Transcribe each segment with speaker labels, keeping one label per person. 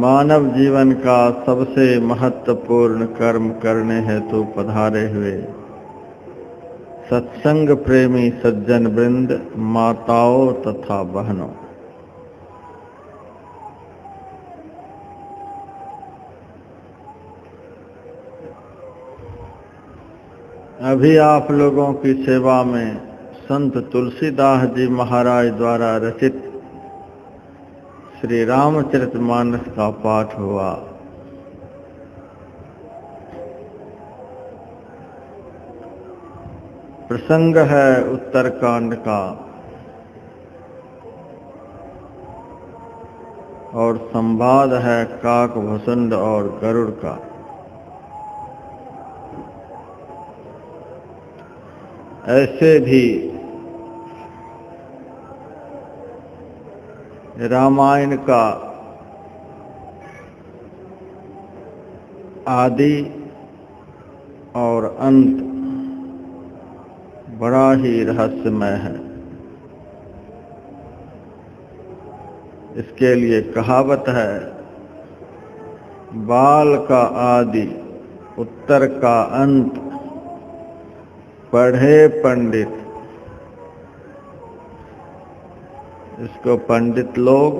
Speaker 1: मानव जीवन का सबसे महत्वपूर्ण कर्म करने हेतु पधारे हुए सत्संग प्रेमी सज्जन वृंद, माताओं तथा बहनों, अभी आप लोगों की सेवा में संत तुलसीदास जी महाराज द्वारा रचित श्री रामचरितमानस का पाठ हुआ। प्रसंग है उत्तरकांड का और संवाद है काकभुसुंड और गरुड़ का। ऐसे भी रामायण का आदि और अंत बड़ा ही रहस्यमय है। इसके लिए कहावत है, बाल का आदि उत्तर का अंत, पढ़े पंडित। इसको पंडित लोग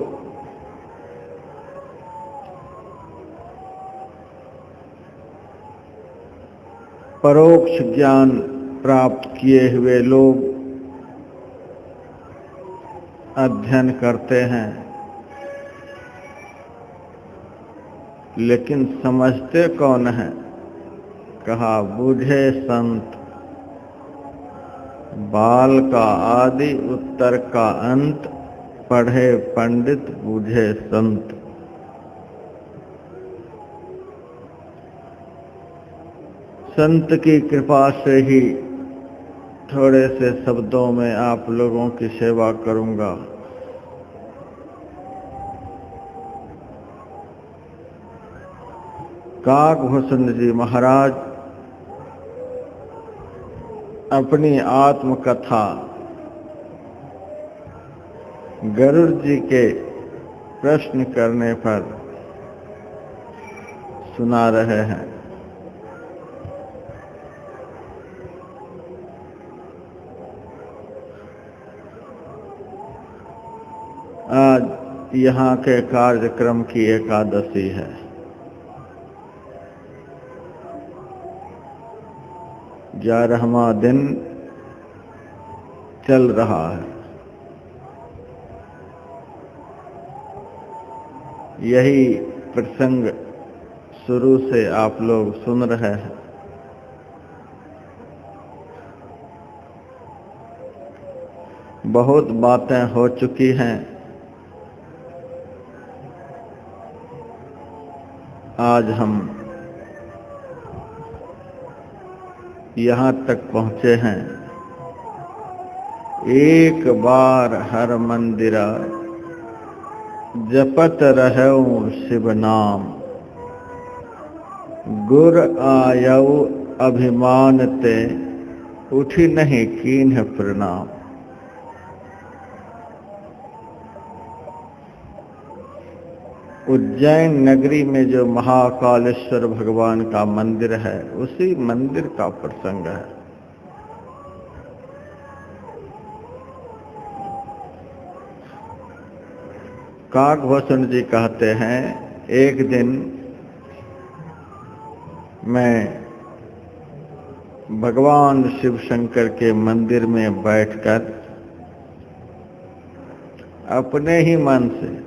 Speaker 1: परोक्ष ज्ञान प्राप्त किए हुए लोग अध्ययन करते हैं, लेकिन समझते कौन है? कहा, बूझे संत। बाल का आदि उत्तर का अंत, पढ़े पंडित बूझे संत। संत की कृपा से ही थोड़े से शब्दों में आप लोगों की सेवा करूंगा। काकभुसुंड जी महाराज अपनी आत्मकथा गरुड़ जी के प्रश्न करने पर सुना रहे हैं। आज यहाँ के कार्यक्रम की एकादशी है। ग्यारहवां दिन चल रहा है। यही प्रसंग शुरू से आप लोग सुन रहे हैं। बहुत बातें हो चुकी हैं। आज हम यहाँ तक पहुँचे हैं, एक बार हर मंदिरा जपत रहऊं शिव नाम, गुर आयऊ अभिमान ते उठी नहीं कीन्ह प्रणाम। उज्जैन नगरी में जो महाकालेश्वर भगवान का मंदिर है, उसी मंदिर का प्रसंग है। काकभुसुंड जी कहते हैं, एक दिन मैं भगवान शिव शंकर के मंदिर में बैठकर अपने ही मन से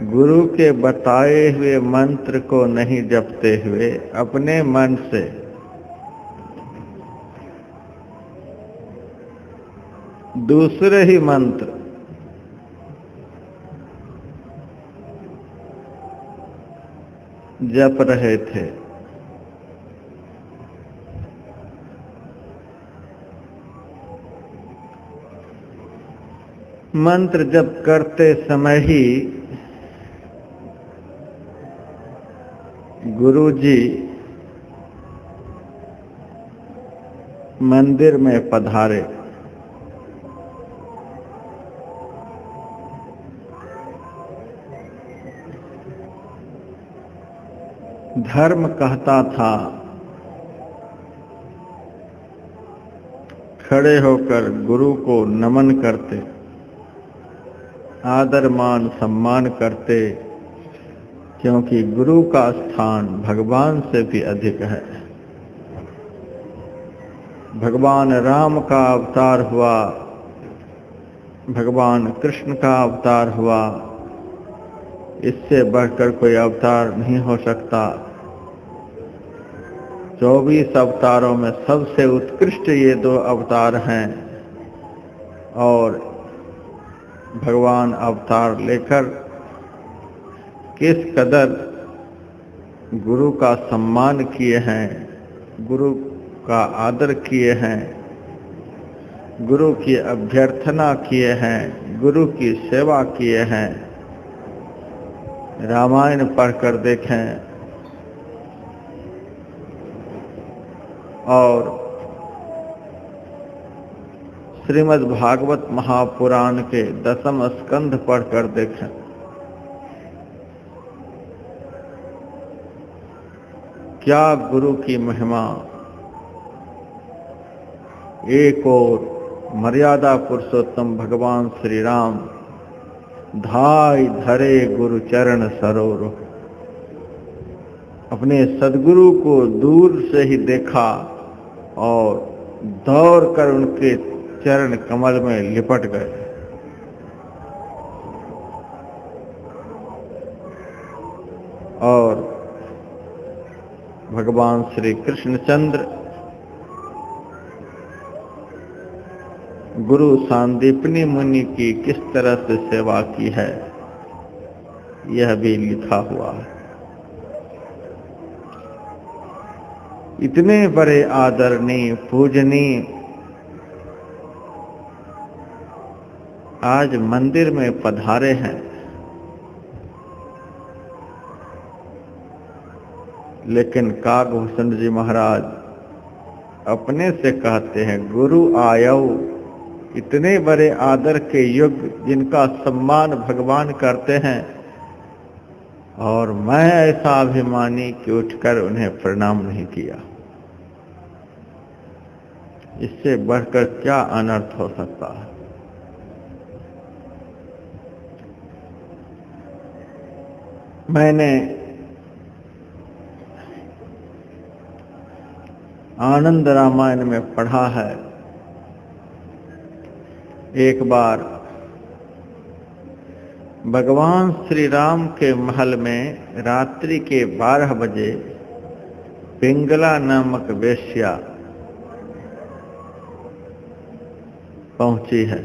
Speaker 1: गुरु के बताए हुए मंत्र को नहीं जपते हुए अपने मन से दूसरे ही मंत्र जप रहे थे। मंत्र जप करते समय ही गुरुजी मंदिर में पधारे। धर्म कहता था खड़े होकर गुरु को नमन करते, आदर मान सम्मान करते, क्योंकि गुरु का स्थान भगवान से भी अधिक है। भगवान राम का अवतार हुआ, भगवान कृष्ण का अवतार हुआ, इससे बढ़कर कोई अवतार नहीं हो सकता। 24 अवतारों में सबसे उत्कृष्ट ये 2 अवतार हैं और भगवान अवतार लेकर किस कदर गुरु का सम्मान किए हैं, गुरु का आदर किए हैं, गुरु की अभ्यर्थना किए हैं, गुरु की सेवा किए हैं। रामायण पढ़कर देखें और श्रीमद् भागवत महापुराण के 10वें स्कंध पढ़कर देखें। क्या गुरु की महिमा! एक और मर्यादा पुरुषोत्तम भगवान श्री राम धाई धरे गुरु चरण सरोवर, अपने सद्गुरु को दूर से ही देखा और दौड़कर उनके चरण कमल में लिपट गए। और भगवान श्री कृष्णचंद्र गुरु सांदीपनी मुनि की किस तरह से सेवा की है, यह भी लिखा हुआ है। इतने बड़े आदरणीय पूजनीय आज मंदिर में पधारे हैं, लेकिन काकभूषण जी महाराज अपने से कहते हैं गुरु आयो। इतने बड़े आदर के युग जिनका सम्मान भगवान करते हैं और मैं ऐसा अभिमानी कि उठकर उन्हें प्रणाम नहीं किया। इससे बढ़कर क्या अनर्थ हो सकता है। मैंने आनंद रामायण में पढ़ा है, एक बार भगवान श्री राम के महल में रात्रि के 12 बजे पिंगला नामक वेश्या पहुंची है।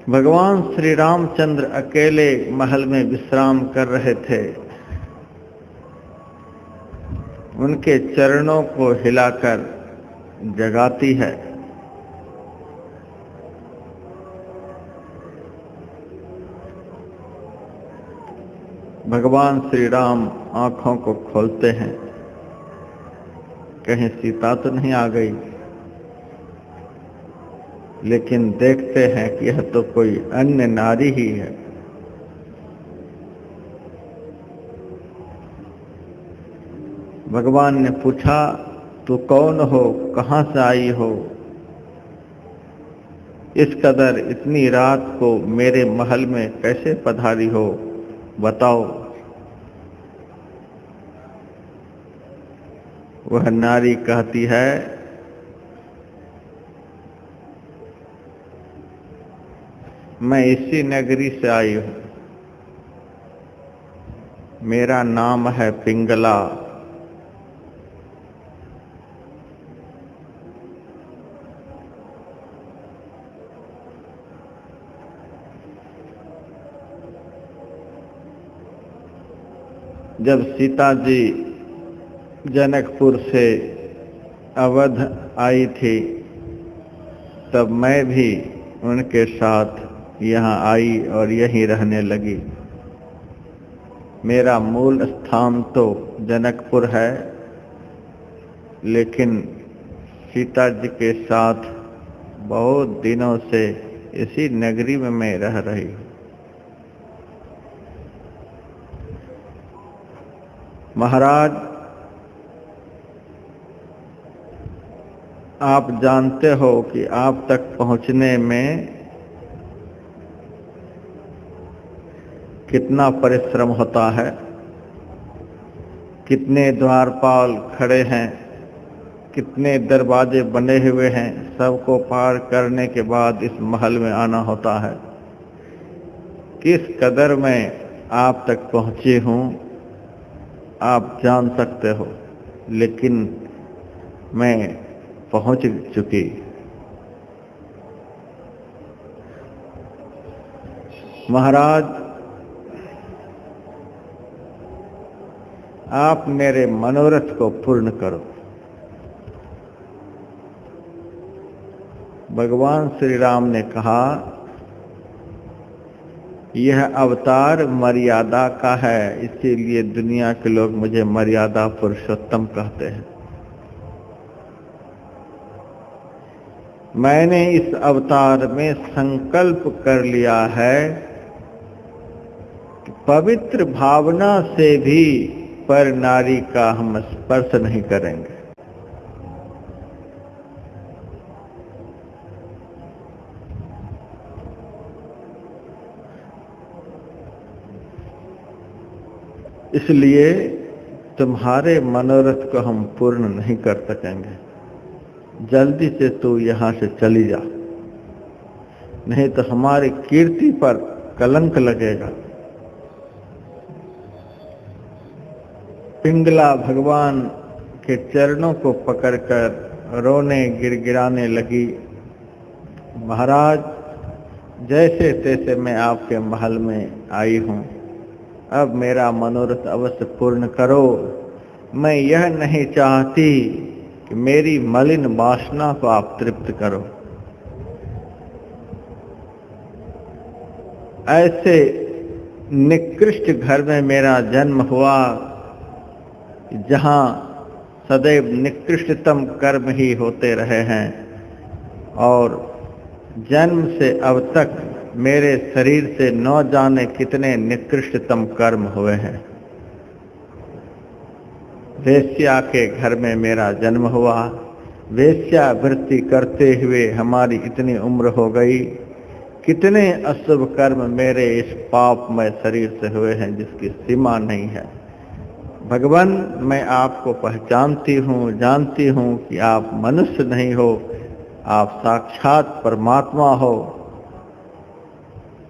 Speaker 1: भगवान श्री रामचंद्र अकेले महल में विश्राम कर रहे थे। उनके चरणों को हिलाकर जगाती है। भगवान श्री राम आंखों को खोलते हैं, कहीं सीता तो नहीं आ गई, लेकिन देखते हैं कि यह तो कोई अन्य नारी ही है। भगवान ने पूछा, तू कौन हो, कहां से आई हो, इस कदर इतनी रात को मेरे महल में कैसे पधारी हो, बताओ। वह नारी कहती है, मैं इसी नगरी से आई हूं, मेरा नाम है पिंगला। जब सीता जी जनकपुर से अवध आई थी, तब मैं भी उनके साथ यहाँ आई और यहीं रहने लगी। मेरा मूल स्थान तो जनकपुर है, लेकिन सीता जी के साथ बहुत दिनों से इसी नगरी में मैं रह रही हूँ। महाराज, आप जानते हो कि आप तक पहुंचने में कितना परिश्रम होता है, कितने द्वारपाल खड़े हैं, कितने दरवाजे बने हुए हैं, सबको पार करने के बाद इस महल में आना होता है। किस कदर मैं आप तक पहुंची हूं आप जान सकते हो, लेकिन मैं पहुंच चुकी। महाराज, आप मेरे मनोरथ को पूर्ण करो। भगवान श्री राम ने कहा, यह अवतार मर्यादा का है, इसीलिए दुनिया के लोग मुझे मर्यादा पुरुषोत्तम कहते हैं। मैंने इस अवतार में संकल्प कर लिया है कि पवित्र भावना से भी पर नारी का हम स्पर्श नहीं करेंगे। इसलिए तुम्हारे मनोरथ को हम पूर्ण नहीं कर सकेंगे। जल्दी से तू यहां से चली जा, नहीं तो हमारी कीर्ति पर कलंक लगेगा। पिंगला भगवान के चरणों को पकड़कर रोने गिड़गिड़ाने लगी। महाराज, जैसे तैसे मैं आपके महल में आई हूं, अब मेरा मनोरथ अवश्य पूर्ण करो। मैं यह नहीं चाहती कि मेरी मलिन वासना को आप तृप्त करो। ऐसे निकृष्ट घर में मेरा जन्म हुआ जहां सदैव निकृष्टतम कर्म ही होते रहे हैं, और जन्म से अब तक मेरे शरीर से न जाने कितने निकृष्टतम कर्म हुए हैं। वेश्या के घर में मेरा जन्म हुआ, वेश्यावृत्ति करते हुए हमारी इतनी उम्र हो गई। कितने अशुभ कर्म मेरे इस पापमय शरीर से हुए हैं जिसकी सीमा नहीं है। भगवान, मैं आपको पहचानती हूँ, जानती हूँ कि आप मनुष्य नहीं हो, आप साक्षात परमात्मा हो।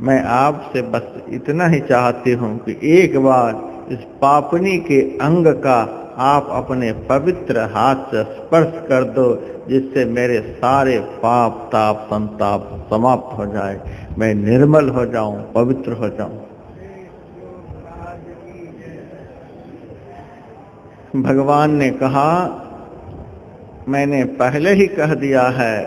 Speaker 1: मैं आपसे बस इतना ही चाहती हूँ कि एक बार इस पापनी के अंग का आप अपने पवित्र हाथ से स्पर्श कर दो, जिससे मेरे सारे पाप ताप संताप समाप्त हो जाए, मैं निर्मल हो जाऊं, पवित्र हो जाऊं। भगवान ने कहा, मैंने पहले ही कह दिया है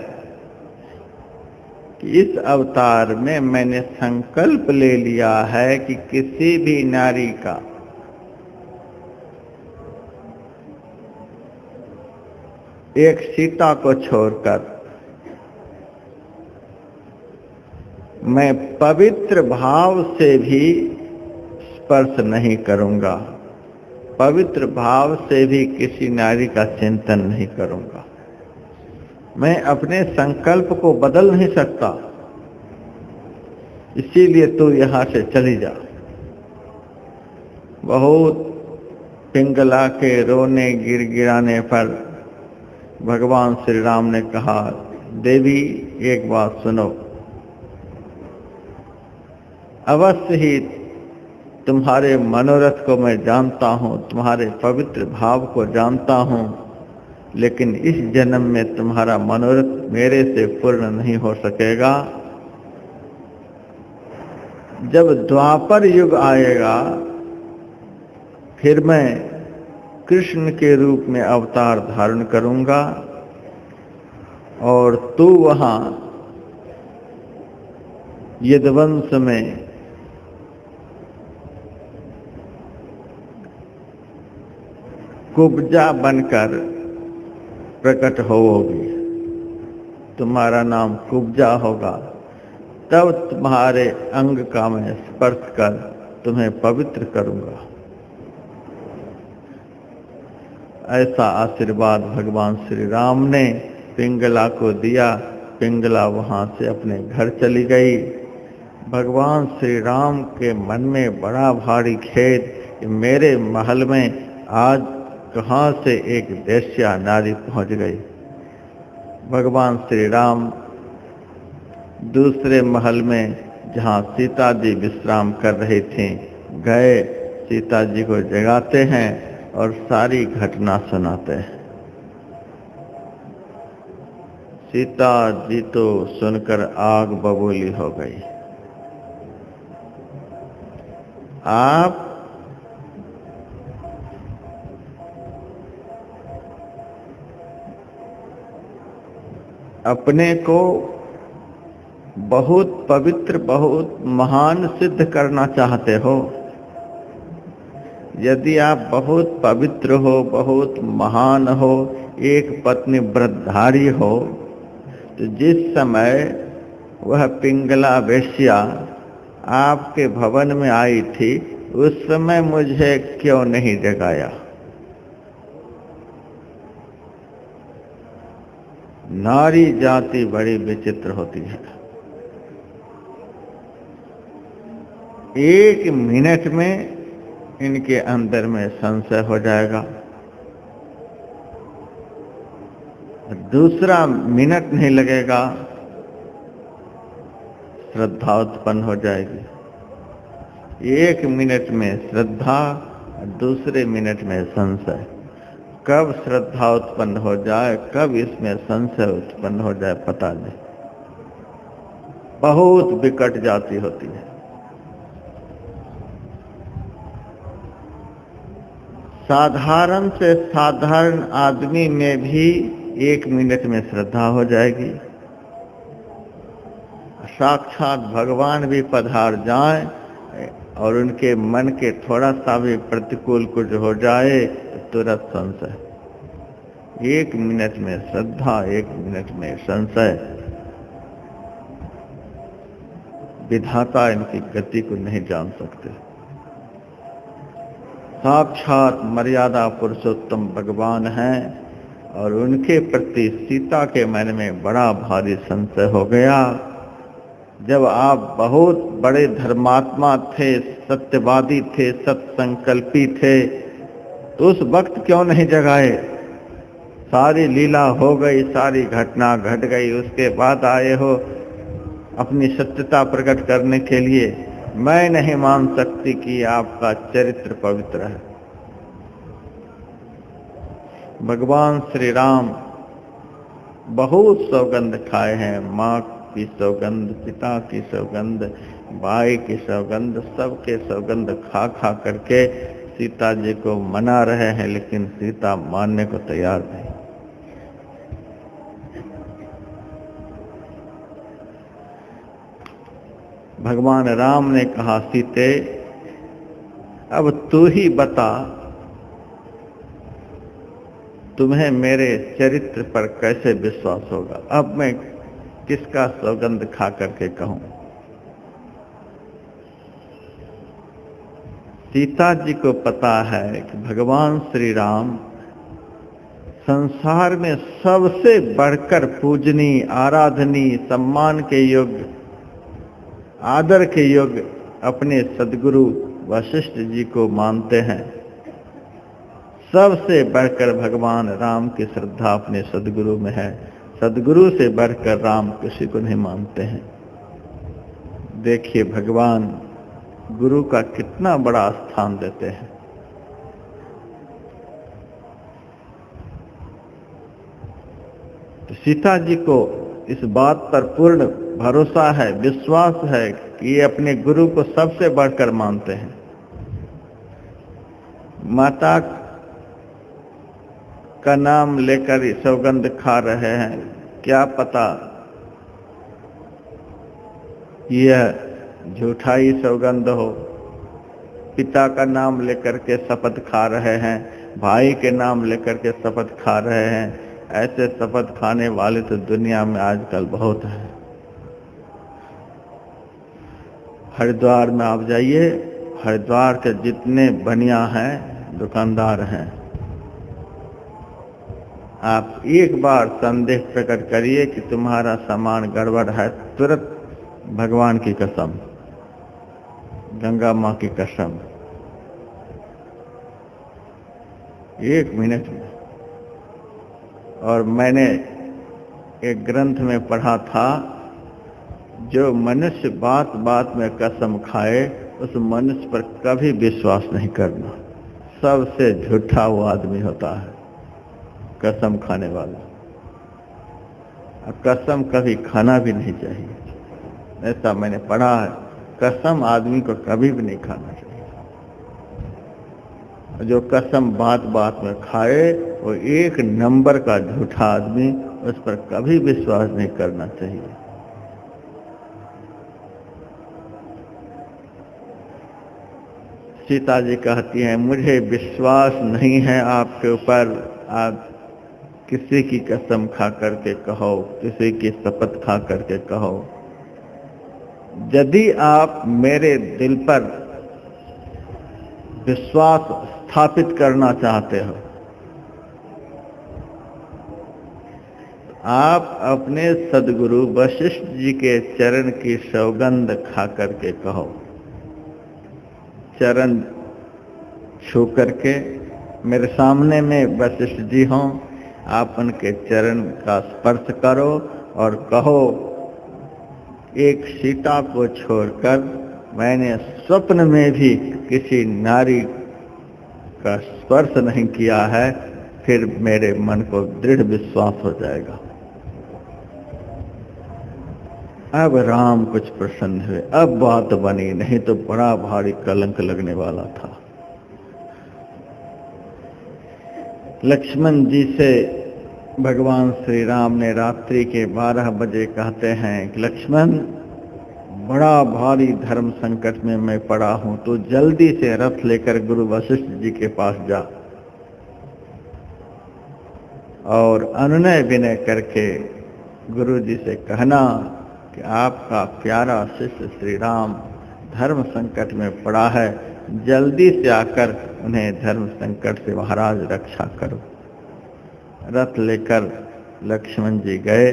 Speaker 1: कि इस अवतार में मैंने संकल्प ले लिया है कि किसी भी नारी का एक सीता को छोड़कर मैं पवित्र भाव से भी स्पर्श नहीं करूंगा, पवित्र भाव से भी किसी नारी का चिंतन नहीं करूंगा। मैं अपने संकल्प को बदल नहीं सकता, इसीलिए तू यहां से चली जा। बहुत पिंगला के रोने गिड़गिड़ाने पर भगवान श्री राम ने कहा, देवी एक बात सुनो, अवश्य ही तुम्हारे मनोरथ को मैं जानता हूँ, तुम्हारे पवित्र भाव को जानता हूँ, लेकिन इस जन्म में तुम्हारा मनोरथ मेरे से पूर्ण नहीं हो सकेगा। जब द्वापर युग आएगा फिर मैं कृष्ण के रूप में अवतार धारण करूंगा और तू वहां यदुवंश में कुब्जा बनकर प्रकट होगी। तुम्हारा नाम कुब्जा होगा, तब तुम्हारे अंग का मैं स्पर्श कर तुम्हें पवित्र करूंगा। ऐसा आशीर्वाद भगवान श्री राम ने पिंगला को दिया। पिंगला वहाँ से अपने घर चली गई। भगवान श्री राम के मन में बड़ा भारी खेद कि मेरे महल में आज कहाँ से एक वेश्या नारी पहुँच गई। भगवान श्री राम दूसरे महल में जहाँ सीता जी विश्राम कर रही थीं गए, सीता जी को जगाते हैं और सारी घटना सुनाते हैं। सीता जी तो सुनकर आग बबूली हो गई। आप अपने को बहुत पवित्र, बहुत महान सिद्ध करना चाहते हो। यदि आप बहुत पवित्र हो, बहुत महान हो, एक पत्नी व्रतधारी हो, तो जिस समय वह पिंगला वेश्या आपके भवन में आई थी, उस समय मुझे क्यों नहीं जगाया? नारी जाति बड़ी विचित्र होती है। एक मिनट में इनके अंदर में संशय हो जाएगा, दूसरा मिनट नहीं लगेगा श्रद्धा उत्पन्न हो जाएगी। एक मिनट में श्रद्धा, दूसरे मिनट में संशय। कब श्रद्धा उत्पन्न हो जाए, कब इसमें संशय उत्पन्न हो जाए, पता नहीं। बहुत विकट जाति होती है। साधारण से साधारण आदमी में भी एक मिनट में श्रद्धा हो जाएगी। साक्षात भगवान भी पधार जाएं और उनके मन के थोड़ा सा भी प्रतिकूल कुछ हो जाए तो तुरंत संशय। एक मिनट में श्रद्धा, एक मिनट में संशय। विधाता इनकी गति को नहीं जान सकते। साक्षात मर्यादा पुरुषोत्तम भगवान हैं और उनके प्रति सीता के मन में बड़ा भारी संशय हो गया। जब आप बहुत बड़े धर्मात्मा थे, सत्यवादी थे, सत्संकल्पी थे, तो उस वक्त क्यों नहीं जगाए? सारी लीला हो गई, सारी घटना घट गई, उसके बाद आए हो अपनी सत्यता प्रकट करने के लिए। मैं नहीं मान सकती कि आपका चरित्र पवित्र है। भगवान श्री राम बहुत सौगंध खाए हैं, माँ की सौगंध, पिता की सौगंध, भाई की सौगंध, सबके सौगंध खा खा करके सीता जी को मना रहे हैं, लेकिन सीता मानने को तैयार नहीं। भगवान राम ने कहा, सीते अब तू ही बता, तुम्हें मेरे चरित्र पर कैसे विश्वास होगा? अब मैं किसका सौगंध खा करके कहूं? सीता जी को पता है कि भगवान श्री राम संसार में सबसे बढ़कर पूजनीय, आराधनीय, सम्मान के योग्य, आदर के योग्य अपने सद्गुरु वशिष्ठ जी को मानते हैं। सबसे बढ़कर भगवान राम की श्रद्धा अपने सद्गुरु में है। सद्गुरु से बढ़कर राम किसी को नहीं मानते हैं। देखिए भगवान गुरु का कितना बड़ा स्थान देते हैं। तो सीता जी को इस बात पर पूर्ण भरोसा है, विश्वास है कि ये अपने गुरु को सबसे बढ़कर मानते हैं। माता का नाम लेकर सौगंध खा रहे हैं, क्या पता यह झूठा ही सौगंध हो। पिता का नाम लेकर के शपथ खा रहे हैं, भाई के नाम लेकर के शपथ खा रहे हैं। ऐसे शपथ खाने वाले तो दुनिया में आजकल बहुत हैं। हरिद्वार में आप जाइए, हरिद्वार के जितने बनिया हैं, दुकानदार हैं, आप एक बार संदेह प्रकट करिए कि तुम्हारा सामान गड़बड़ है, तुरंत भगवान की कसम, गंगा माँ की कसम, 1 मिनट में। और मैंने एक ग्रंथ में पढ़ा था, जो मनुष्य बात बात में कसम खाए उस मनुष्य पर कभी विश्वास नहीं करना। सबसे झूठा वो आदमी होता है, कसम खाने वाला। और कसम कभी खाना भी नहीं चाहिए, ऐसा मैंने पढ़ा है। कसम आदमी को कभी भी नहीं खाना चाहिए। जो कसम बात बात में खाए वो 1 नंबर का झूठा आदमी, उस पर कभी विश्वास नहीं करना चाहिए। सीता जी कहती हैं, मुझे विश्वास नहीं है आपके ऊपर, आप किसी की कसम खा करके कहो, किसी की शपथ खा करके कहो। यदि आप मेरे दिल पर विश्वास स्थापित करना चाहते हो, आप अपने सद्गुरु वशिष्ठ जी के चरण की सौगंध खा करके कहो। चरण छू करके, मेरे सामने में वशिष्ठ जी हों, आप उनके चरण का स्पर्श करो और कहो, एक सीता को छोड़कर मैंने स्वप्न में भी किसी नारी का स्पर्श नहीं किया है, फिर मेरे मन को दृढ़ विश्वास हो जाएगा। अब राम कुछ प्रसन्न हुए, अब बात बनी, नहीं तो बड़ा भारी कलंक लगने वाला था। लक्ष्मण जी से भगवान श्री राम ने रात्रि के 12 बजे कहते हैं कि लक्ष्मण, बड़ा भारी धर्म संकट में मैं पड़ा हूं, तो जल्दी से रथ लेकर गुरु वशिष्ठ जी के पास जा और अनुनय विनय करके गुरु जी से कहना कि आपका प्यारा शिष्य श्री राम धर्म संकट में पड़ा है, जल्दी से आकर उन्हें धर्म संकट से महाराज रक्षा करो। रथ लेकर लक्ष्मण जी गए।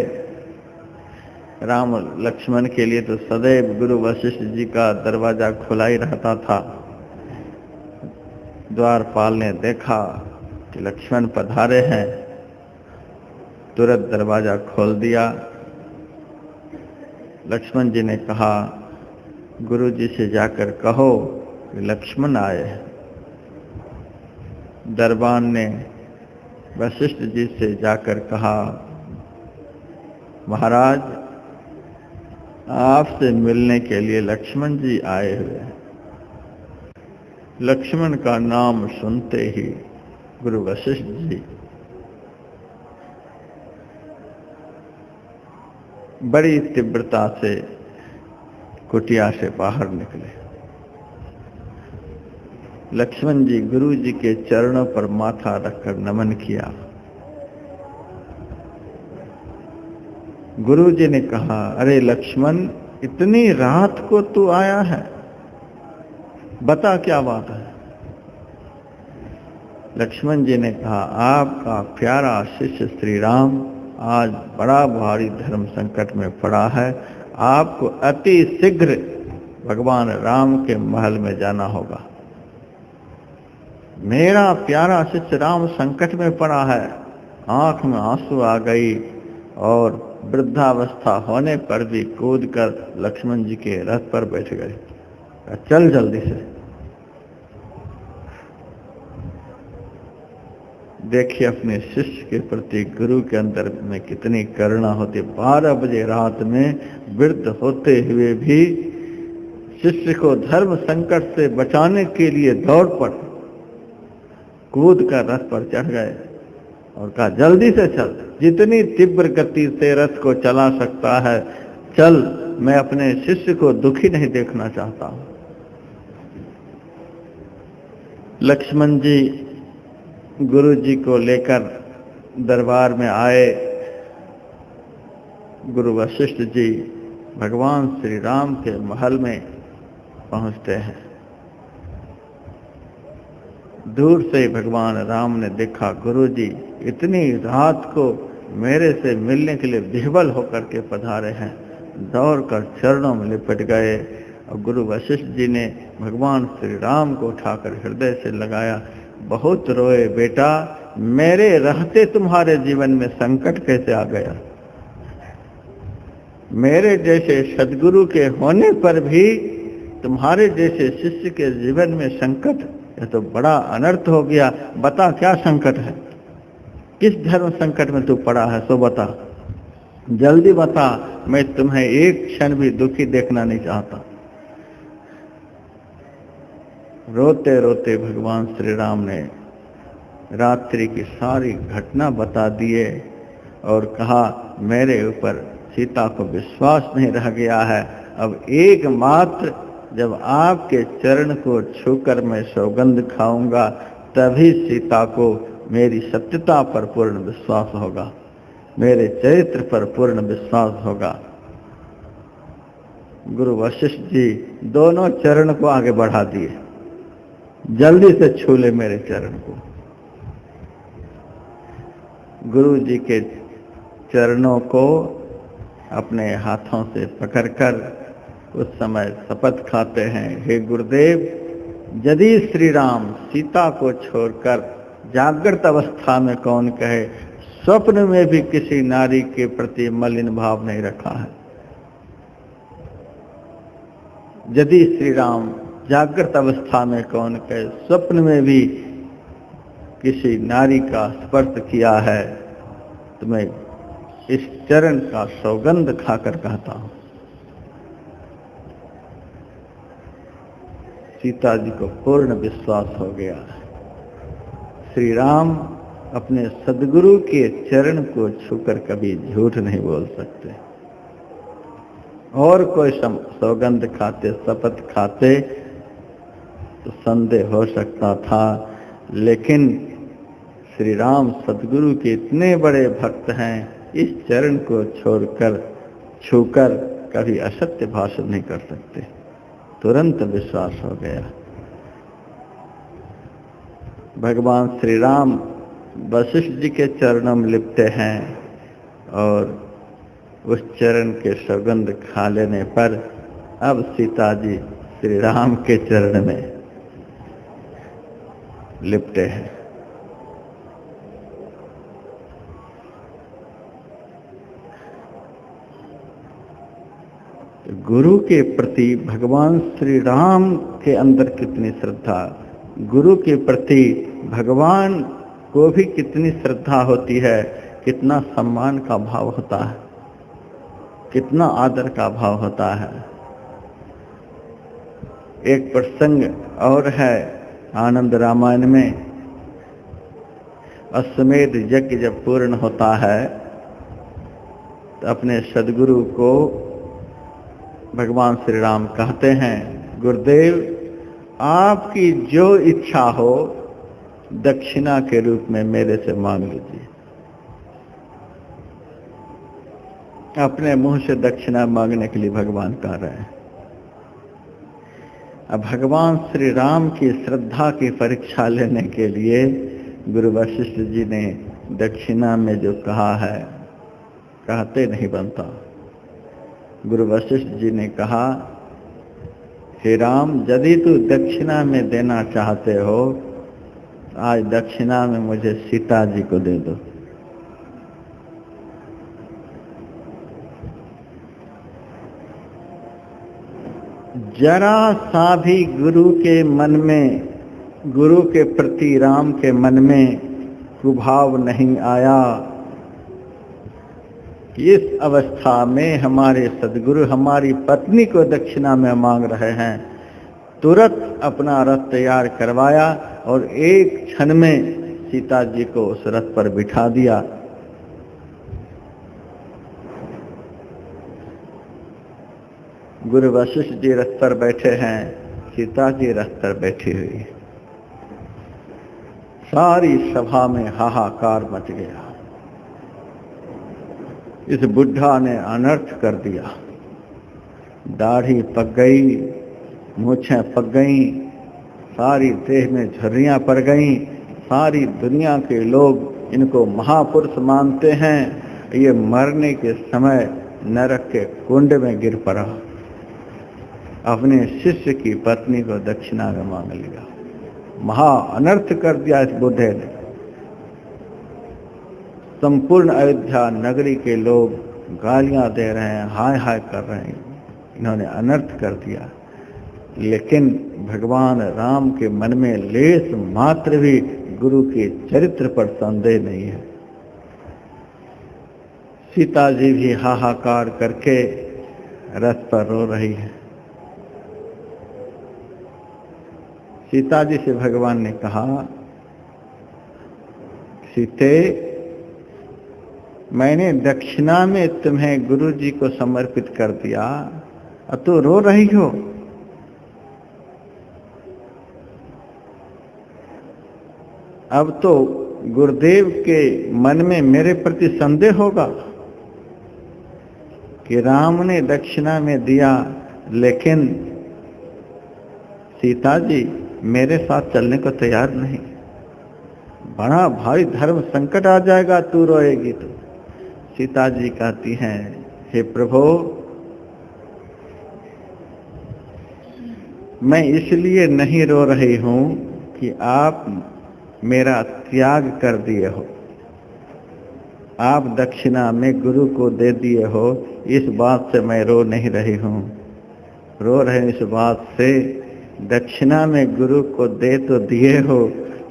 Speaker 1: राम लक्ष्मण के लिए तो सदैव गुरु वशिष्ठ जी का दरवाजा खुला ही रहता था। द्वारपाल ने देखा कि लक्ष्मण पधारे हैं, तुरंत दरवाजा खोल दिया। लक्ष्मण जी ने कहा, गुरु जी से जाकर कहो कि लक्ष्मण आए हैं। दरबान ने वशिष्ठ जी से जाकर कहा, महाराज, आपसे मिलने के लिए लक्ष्मण जी आए हुए हैं। लक्ष्मण का नाम सुनते ही गुरु वशिष्ठ जी बड़ी तीव्रता से कुटिया से बाहर निकले। लक्ष्मण जी गुरु जी के चरणों पर माथा रखकर नमन किया। गुरु जी ने कहा, अरे लक्ष्मण, इतनी रात को तू आया है, बता क्या बात है। लक्ष्मण जी ने कहा, आपका प्यारा शिष्य श्री राम आज बड़ा भारी धर्म संकट में पड़ा है, आपको अति शीघ्र भगवान राम के महल में जाना होगा। मेरा प्यारा शिष्य राम संकट में पड़ा है। आंख में आंसू आ गई और वृद्धावस्था होने पर भी कूदकर लक्ष्मण जी के रथ पर बैठ गए। चल जल्दी से। देखिए अपने शिष्य के प्रति गुरु के अंदर में कितनी करुणा होती। 12 बजे रात में वृद्ध होते हुए भी शिष्य को धर्म संकट से बचाने के लिए दौड़ पड़े, कूद कर रथ पर चढ़ गए और कहा, जल्दी से चल, जितनी तीव्र गति से रथ को चला सकता है चल, मैं अपने शिष्य को दुखी नहीं देखना चाहता हूं। लक्ष्मण जी गुरु जी को लेकर दरबार में आए। गुरु वशिष्ठ जी भगवान श्री राम के महल में पहुंचते हैं। दूर से भगवान राम ने देखा, गुरुजी इतनी रात को मेरे से मिलने के लिए विह्वल होकर के पधारे हैं। दौड़कर चरणों में लिपट गए और गुरु वशिष्ठ जी ने भगवान श्री राम को उठाकर हृदय से लगाया। बहुत रोए, बेटा मेरे रहते तुम्हारे जीवन में संकट कैसे आ गया? मेरे जैसे सद्गुरु के होने पर भी तुम्हारे जैसे शिष्य के जीवन में संकट, यह तो बड़ा अनर्थ हो गया। बता क्या संकट है? किस धर्म संकट में तू पड़ा है सो बता, जल्दी बता। मैं तुम्हें एक क्षण भी दुखी देखना नहीं चाहता। रोते रोते भगवान श्री राम ने रात्रि की सारी घटना बता दिए और कहा, मेरे ऊपर सीता को विश्वास नहीं रह गया है। अब एकमात्र जब आपके चरण को छूकर मैं सौगंध खाऊंगा, तभी सीता को मेरी सत्यता पर पूर्ण विश्वास होगा, मेरे चरित्र पर पूर्ण विश्वास होगा। गुरु वशिष्ठ जी दोनों चरण को आगे बढ़ा दिए, जल्दी से छू ले मेरे चरण को। गुरु जी के चरणों को अपने हाथों से पकड़कर उस समय शपथ खाते हैं, हे गुरुदेव, यदि श्री राम सीता को छोड़कर जागृत अवस्था में कौन कहे, स्वप्न में भी किसी नारी के प्रति मलिन भाव नहीं रखा है। यदि श्री राम जागृत अवस्था में कौन कहे, स्वप्न में भी किसी नारी का स्पर्श किया है, तो मैं इस चरण का सौगंध खाकर कहता हूं। सीता जी को पूर्ण विश्वास हो गया। श्री राम अपने सद्गुरु के चरण को छूकर कभी झूठ नहीं बोल सकते। और कोई सौगंध खाते, शपथ खाते तो संदेह हो सकता था, लेकिन श्री राम सद्गुरु के इतने बड़े भक्त हैं, इस चरण को छोड़कर छूकर कभी असत्य भाषण नहीं कर सकते। तुरंत विश्वास हो गया। भगवान श्री राम वशिष्ठ जी के चरणों में लिपटे हैं और उस चरण के सौगंध खा लेने पर अब सीता जी श्री राम के चरण में लिपटे हैं। गुरु के प्रति भगवान श्री राम के अंदर कितनी श्रद्धा, गुरु के प्रति भगवान को भी कितनी श्रद्धा होती है, कितना सम्मान का भाव होता है, कितना आदर का भाव होता है। एक प्रसंग और है आनंद रामायण में, अश्वमेध यज्ञ जब पूर्ण होता है तो अपने सद्गुरु को भगवान श्री राम कहते हैं, गुरुदेव आपकी जो इच्छा हो दक्षिणा के रूप में मेरे से मांग लीजिए। अपने मुंह से दक्षिणा मांगने के लिए भगवान कह रहे हैं। अब भगवान श्री राम की श्रद्धा की परीक्षा लेने के लिए गुरु वशिष्ठ जी ने दक्षिणा में जो कहा है, कहते नहीं बनता। गुरु वशिष्ठ जी ने कहा, हे राम, यदि तू दक्षिणा में देना चाहते हो, आज दक्षिणा में मुझे सीता जी को दे दो। जरा सा भी गुरु के मन में, गुरु के प्रति राम के मन में कुभाव नहीं आया। इस अवस्था में हमारे सद्गुरु हमारी पत्नी को दक्षिणा में मांग रहे हैं। तुरंत अपना रथ तैयार करवाया और एक क्षण में सीता जी को उस रथ पर बिठा दिया। गुरु वशिष्ठ जी रथ पर बैठे हैं, सीता जी रथ पर बैठी हुई। सारी सभा में हाहाकार मच गया। इस बुढ़ा ने अनर्थ कर दिया। दाढ़ी पक गई, मूछें पक गई, सारी देह में झुर्रियां पड़ गईं। सारी दुनिया के लोग इनको महापुरुष मानते हैं। ये मरने के समय नरक के कुंड में गिर पड़ा। अपने शिष्य की पत्नी को दक्षिणा में मांग लिया। महा अनर्थ कर दिया इस बुढ़े ने। संपूर्ण अयोध्या नगरी के लोग गालियां दे रहे हैं, हाय हाय कर रहे हैं, इन्होंने अनर्थ कर दिया। लेकिन भगवान राम के मन में लेस मात्र भी गुरु के चरित्र पर संदेह नहीं है। सीता जी भी हाहाकार करके रथ पर रो रही है। सीता जी से भगवान ने कहा, सीते, मैंने दक्षिणा में तुम्हें गुरु जी को समर्पित कर दिया और तू रो रही हो। अब तो गुरुदेव के मन में मेरे प्रति संदेह होगा कि राम ने दक्षिणा में दिया, लेकिन सीता जी मेरे साथ चलने को तैयार नहीं। बड़ा भारी धर्म संकट आ जाएगा, तू रोएगी तो। सीता जी कहती हैं, हे प्रभु, मैं इसलिए नहीं रो रही हूं कि आप मेरा त्याग कर दिए हो, आप दक्षिणा में गुरु को दे दिए हो, इस बात से मैं रो नहीं रही हूं। रो रहे इस बात से, दक्षिणा में गुरु को दे तो दिए हो,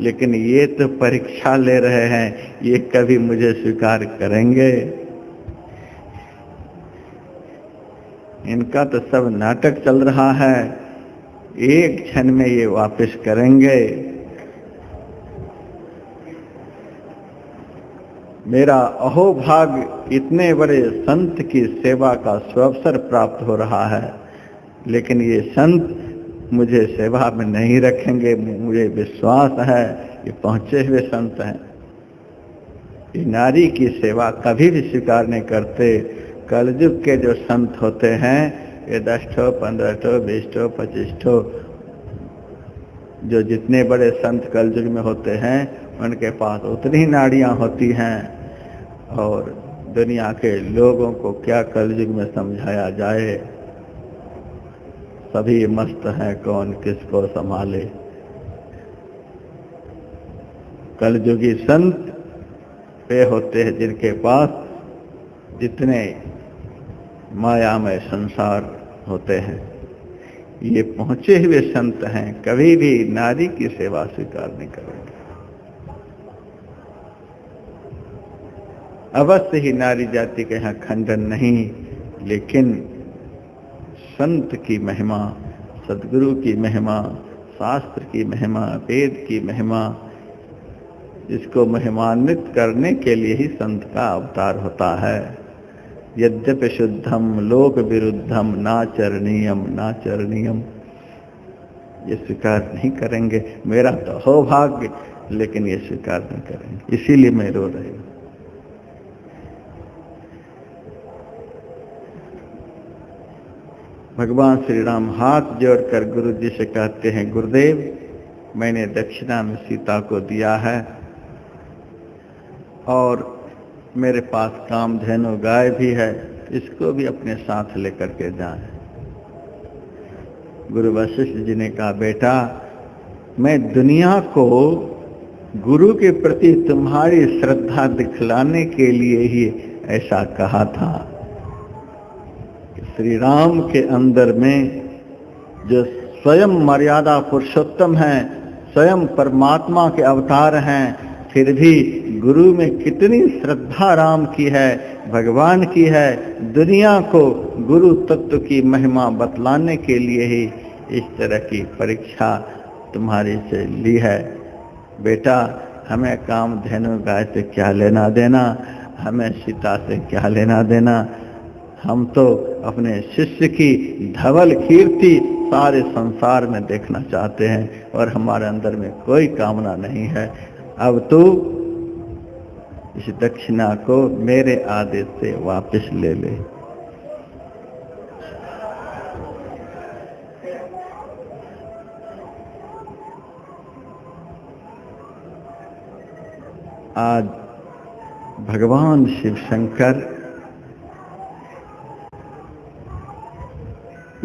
Speaker 1: लेकिन ये तो परीक्षा ले रहे हैं, ये कभी मुझे स्वीकार करेंगे? इनका तो सब नाटक चल रहा है, एक क्षण में ये वापस करेंगे। मेरा अहोभाग्य, इतने बड़े संत की सेवा का सुअवसर प्राप्त हो रहा है, लेकिन ये संत मुझे सेवा में नहीं रखेंगे। मुझे विश्वास है ये पहुंचे हुए संत हैं, ये नारी की सेवा कभी भी स्वीकार नहीं करते। कलयुग के जो संत होते हैं, ये 10 ठो 15 ठो 20 ठो 25 ठो, जो जितने बड़े संत कलयुग में होते हैं, उनके पास उतनी नाड़ियां होती हैं। और दुनिया के लोगों को क्या कलयुग में समझाया जाए, सभी मस्त हैं, कौन किसको संभाले। कलयुगी संत वे होते हैं जिनके पास जितने मायामय संसार होते हैं। ये पहुंचे हुए संत हैं, कभी भी नारी की सेवा स्वीकार नहीं करेंगे। अवश्य ही नारी जाति का यहाँ खंडन नहीं, लेकिन संत की महिमा, सद्गुरु की महिमा, शास्त्र की महिमा, वेद की महिमा, इसको महिमान्वित करने के लिए ही संत का अवतार होता है। यद्यपि शुद्धम लोक विरुद्धम नाचरणीयम नाचरणीयम, ये स्वीकार नहीं करेंगे। मेरा तो हो भाग्य, लेकिन ये स्वीकार नहीं करेंगे, इसीलिए मैं रो रही हूँ। भगवान श्री राम हाथ जोड़कर गुरु जी से कहते हैं, गुरुदेव, मैंने दक्षिणा में सीता को दिया है और मेरे पास कामधेनु गाय भी है, इसको भी अपने साथ लेकर के जाएं। गुरु वशिष्ठ जी ने कहा, बेटा, मैं दुनिया को गुरु के प्रति तुम्हारी श्रद्धा दिखलाने के लिए ही ऐसा कहा था। श्री राम के अंदर में जो स्वयं मर्यादा पुरुषोत्तम हैं, स्वयं परमात्मा के अवतार हैं, फिर भी गुरु में कितनी श्रद्धा राम की है, भगवान की है। दुनिया को गुरु तत्व की महिमा बतलाने के लिए ही इस तरह की परीक्षा तुम्हारी से ली है। बेटा, हमें कामधेनु गाय से क्या लेना देना, हमें सीता से क्या लेना देना। हम तो अपने शिष्य की धवल कीर्ति सारे संसार में देखना चाहते हैं और हमारे अंदर में कोई कामना नहीं है। अब तू इस दक्षिणा को मेरे आदेश से वापस ले ले। आज भगवान शिव शंकर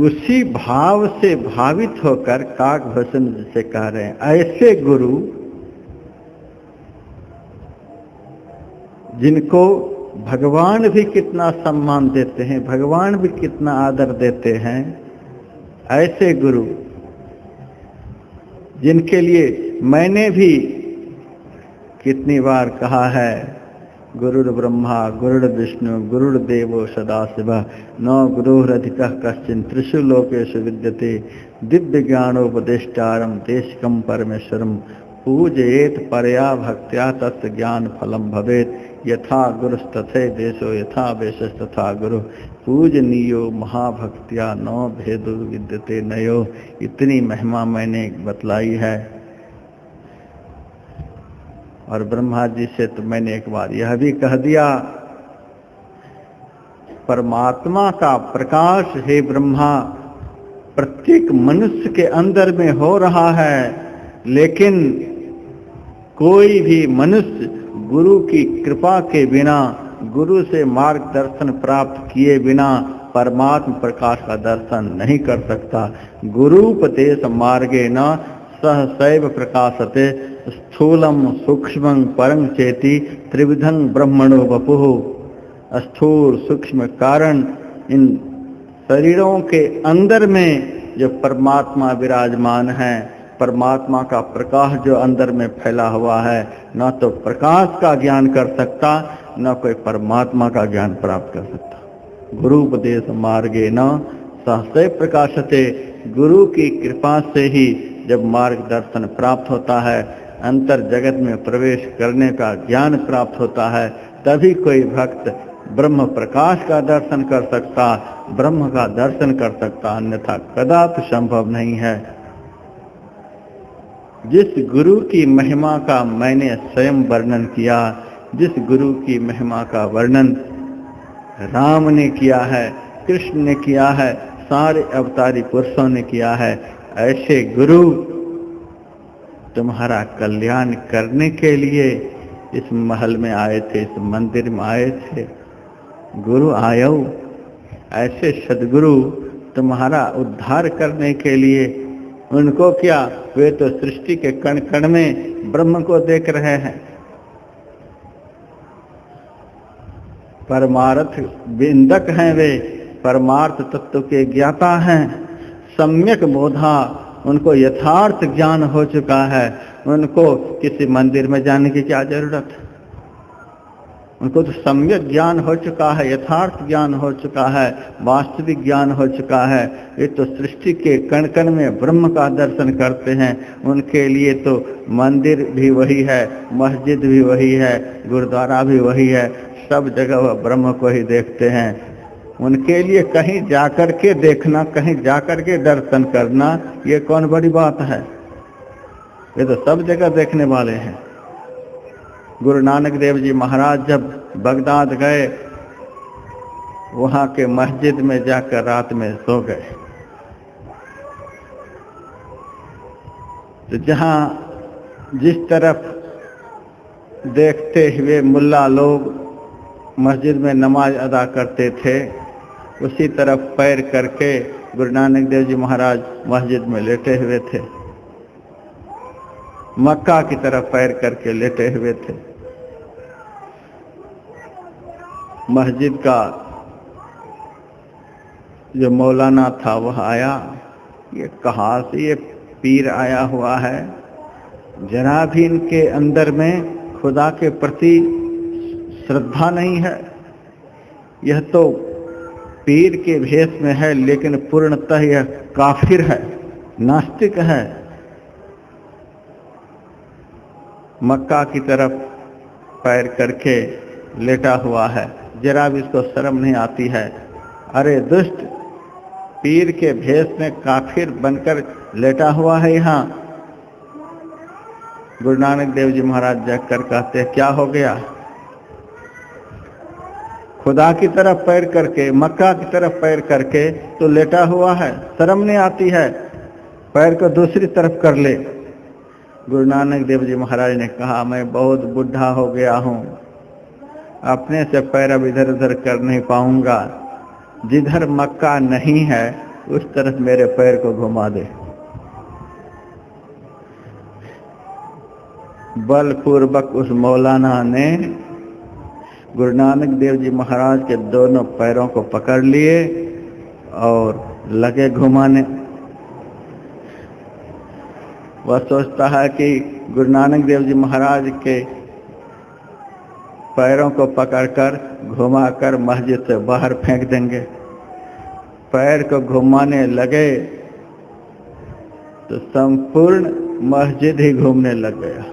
Speaker 1: उसी भाव से भावित होकर काकभूषण जिसे कह रहे हैं, ऐसे गुरु जिनको भगवान भी कितना सम्मान देते हैं, भगवान भी कितना आदर देते हैं, ऐसे गुरु जिनके लिए मैंने भी कितनी बार कहा है, गुरुर् ब्रह्मा गुरुर्विष्णु गुरुर्देवो सदाशिवः न गुरुरधिकः कश्चिन् त्रिषु लोकेषु विद्यते दिव्य ज्ञानोपदेष्टारं देशिकं परमेश्वरं पूजयेत परया भक्त्या तत् ज्ञान फलम भवेत यथा गुरुस्तथे देशो यथा वेशस्तथा गुरु पूजनीयो महाभक्त्या न भेदो विद्यते नयो। इतनी महिमा मैंने बतलाई है। और ब्रह्मा जी से तो मैंने एक बार यह भी कह दिया, परमात्मा का प्रकाश हे ब्रह्मा प्रत्येक मनुष्य के अंदर में हो रहा है, लेकिन कोई भी मनुष्य गुरु की कृपा के बिना, गुरु से मार्गदर्शन प्राप्त किए बिना परमात्मा प्रकाश का दर्शन नहीं कर सकता। गुरुपदेश मार्गेण सह सैव प्रकाशते स्थूलम सूक्ष्मं परं चेति त्रिविधं ब्रह्मणो वपुः। स्थूल सूक्ष्म कारण, इन शरीरों के अंदर में जो परमात्मा विराजमान है, परमात्मा का प्रकाश जो अंदर में फैला हुआ है, न तो प्रकाश का ज्ञान कर सकता, न कोई परमात्मा का ज्ञान प्राप्त कर सकता। गुरुपदेश मार्गे न सहसे प्रकाशते, गुरु की कृपा से ही जब मार्गदर्शन प्राप्त होता है, अंतर जगत में प्रवेश करने का ज्ञान प्राप्त होता है, तभी कोई भक्त ब्रह्म प्रकाश का दर्शन कर सकता, ब्रह्म का दर्शन कर सकता, अन्यथा कदापि संभव नहीं है। जिस गुरु की महिमा का मैंने स्वयं वर्णन किया, जिस गुरु की महिमा का वर्णन राम ने किया है, कृष्ण ने किया है, सारे अवतारी पुरुषों ने किया है, ऐसे गुरु तुम्हारा कल्याण करने के लिए इस महल में आए थे, इस मंदिर में आए थे। गुरु आयो, ऐसे सद्गुरु तुम्हारा उद्धार करने के लिए। उनको क्या, वे तो सृष्टि के कण कण में ब्रह्म को देख रहे हैं। परमार्थ विंदक हैं वे, परमार्थ तत्व के ज्ञाता हैं। सम्यक बोधा, उनको यथार्थ ज्ञान हो चुका है। उनको किसी मंदिर में जाने की क्या जरूरत है, उनको तो सम्यक ज्ञान हो चुका है, यथार्थ ज्ञान हो चुका है, वास्तविक ज्ञान हो चुका है। ये तो सृष्टि के कण कण में ब्रह्म का दर्शन करते हैं। उनके लिए तो मंदिर भी वही है, मस्जिद भी वही है, गुरुद्वारा भी वही है, सब जगह वह ब्रह्म को ही देखते हैं। उनके लिए कहीं जाकर के देखना, कहीं जाकर के दर्शन करना, ये कौन बड़ी बात है। ये तो सब जगह देखने वाले हैं। गुरु नानक देव जी महाराज जब बगदाद गए, वहाँ के मस्जिद में जाकर रात में सो गए। तो जहाँ जिस तरफ देखते हुए मुल्ला लोग मस्जिद में नमाज अदा करते थे, उसी तरफ पैर करके गुरु नानक देव जी महाराज मस्जिद में लेटे हुए थे। मक्का की तरफ पैर करके लेटे हुए थे। मस्जिद का जो मौलाना था वह आया, ये कहाँ से ये पीर आया हुआ है, जरा भी इनके अंदर में खुदा के प्रति श्रद्धा नहीं है। यह तो पीर के भेष में है, लेकिन पूर्णतः यह काफिर है, नास्तिक है। मक्का की तरफ पैर करके लेटा हुआ है, जरा भी इसको शर्म नहीं आती है। अरे दुष्ट, पीर के भेष में काफिर बनकर लेटा हुआ है यहाँ। गुरु नानक देव जी महाराज जाकर कहते हैं, क्या हो गया। खुदा की तरफ पैर करके, मक्का की तरफ पैर करके तो लेटा हुआ है, शर्म नहीं आती है। पैर को दूसरी तरफ कर ले। गुरु नानक देव जी महाराज ने कहा, मैं बहुत बूढ़ा हो गया हूँ, अपने से पैर अब इधर उधर कर नहीं पाऊंगा, जिधर मक्का नहीं है उस तरफ मेरे पैर को घुमा दे। बलपूर्वक उस मौलाना ने गुरु नानक देव जी महाराज के दोनों पैरों को पकड़ लिए और लगे घुमाने। वह सोचता है कि गुरु नानक देव जी महाराज के पैरों को पकड़कर घुमाकर मस्जिद से बाहर फेंक देंगे। पैर को घुमाने लगे तो संपूर्ण मस्जिद ही घूमने लग गया।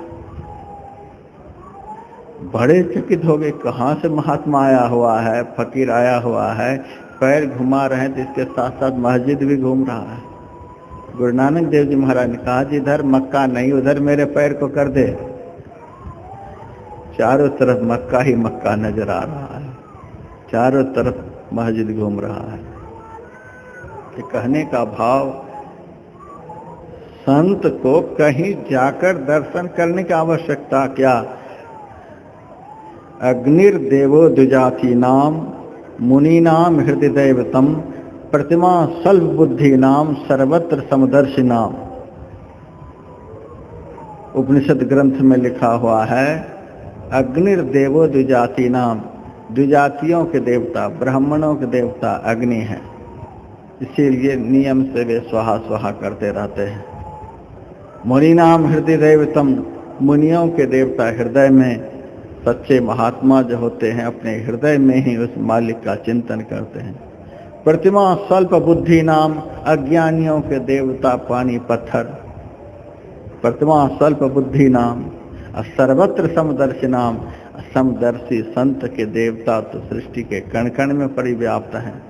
Speaker 1: बड़े चकित हो गए, कहाँ से महात्मा आया हुआ है, फकीर आया हुआ है, पैर घुमा रहे हैं तो इसके साथ साथ मस्जिद भी घूम रहा है। गुरु नानक देव जी महाराज ने कहा, जिधर मक्का नहीं उधर मेरे पैर को कर दे। चारों तरफ मक्का ही मक्का नजर आ रहा है, चारों तरफ मस्जिद घूम रहा है। कि कहने का भाव, संत को कहीं जाकर दर्शन करने की आवश्यकता क्या। अग्निर्देवो द्विजाति नाम मुनीनाम हृदय दैवतम प्रतिमा स्वल्प बुद्धि नाम सर्वत्र समदर्शी नाम। उपनिषद ग्रंथ में लिखा हुआ है, अग्निर्देवो द्विजाति नाम, द्विजातियों के देवता, ब्राह्मणों के देवता अग्नि है, इसीलिए नियम से वे स्वाहा स्वाहा करते रहते हैं। मुनि नाम हृदय दैवतम, मुनियों के देवता हृदय में, सच्चे महात्मा जो होते हैं अपने हृदय में ही उस मालिक का चिंतन करते हैं। प्रतिमा स्वल्प बुद्धि नाम, अज्ञानियों के देवता पानी पत्थर। प्रतिमा स्वल्प बुद्धि नाम, सर्वत्र समदर्शी नाम, समदर्शी संत के देवता तो सृष्टि के कण कण में परिव्याप्त हैं।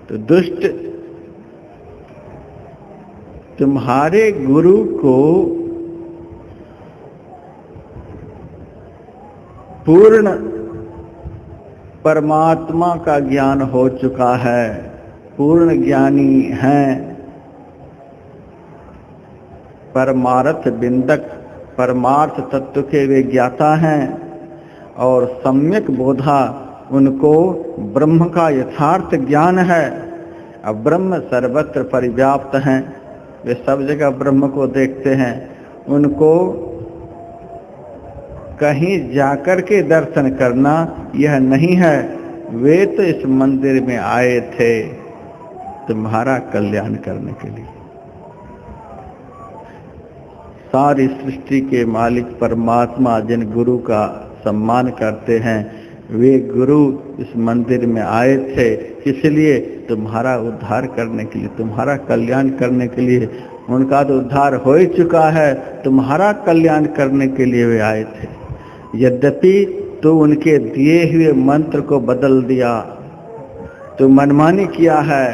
Speaker 1: तो दुष्ट तुम्हारे गुरु को पूर्ण परमात्मा का ज्ञान हो चुका है, पूर्ण ज्ञानी हैं, परमार्थ बिंदक परमार्थ तत्व के वे ज्ञाता हैं और सम्यक बोधा उनको ब्रह्म का यथार्थ ज्ञान है। अब ब्रह्म सर्वत्र परिव्याप्त हैं, वे सब जगह ब्रह्म को देखते हैं। उनको कहीं जाकर के दर्शन करना यह नहीं है, वे तो इस मंदिर में आए थे तुम्हारा कल्याण करने के लिए। सारी सृष्टि के मालिक परमात्मा जिन गुरु का सम्मान करते हैं, वे गुरु इस मंदिर में आए थे इसलिए तुम्हारा उद्धार करने के लिए, तुम्हारा कल्याण करने के लिए। उनका तो उद्धार हो ही चुका है, तुम्हारा कल्याण करने के लिए वे आए थे। यद्यपि तो उनके दिए हुए मंत्र को बदल दिया, तो मनमानी किया है,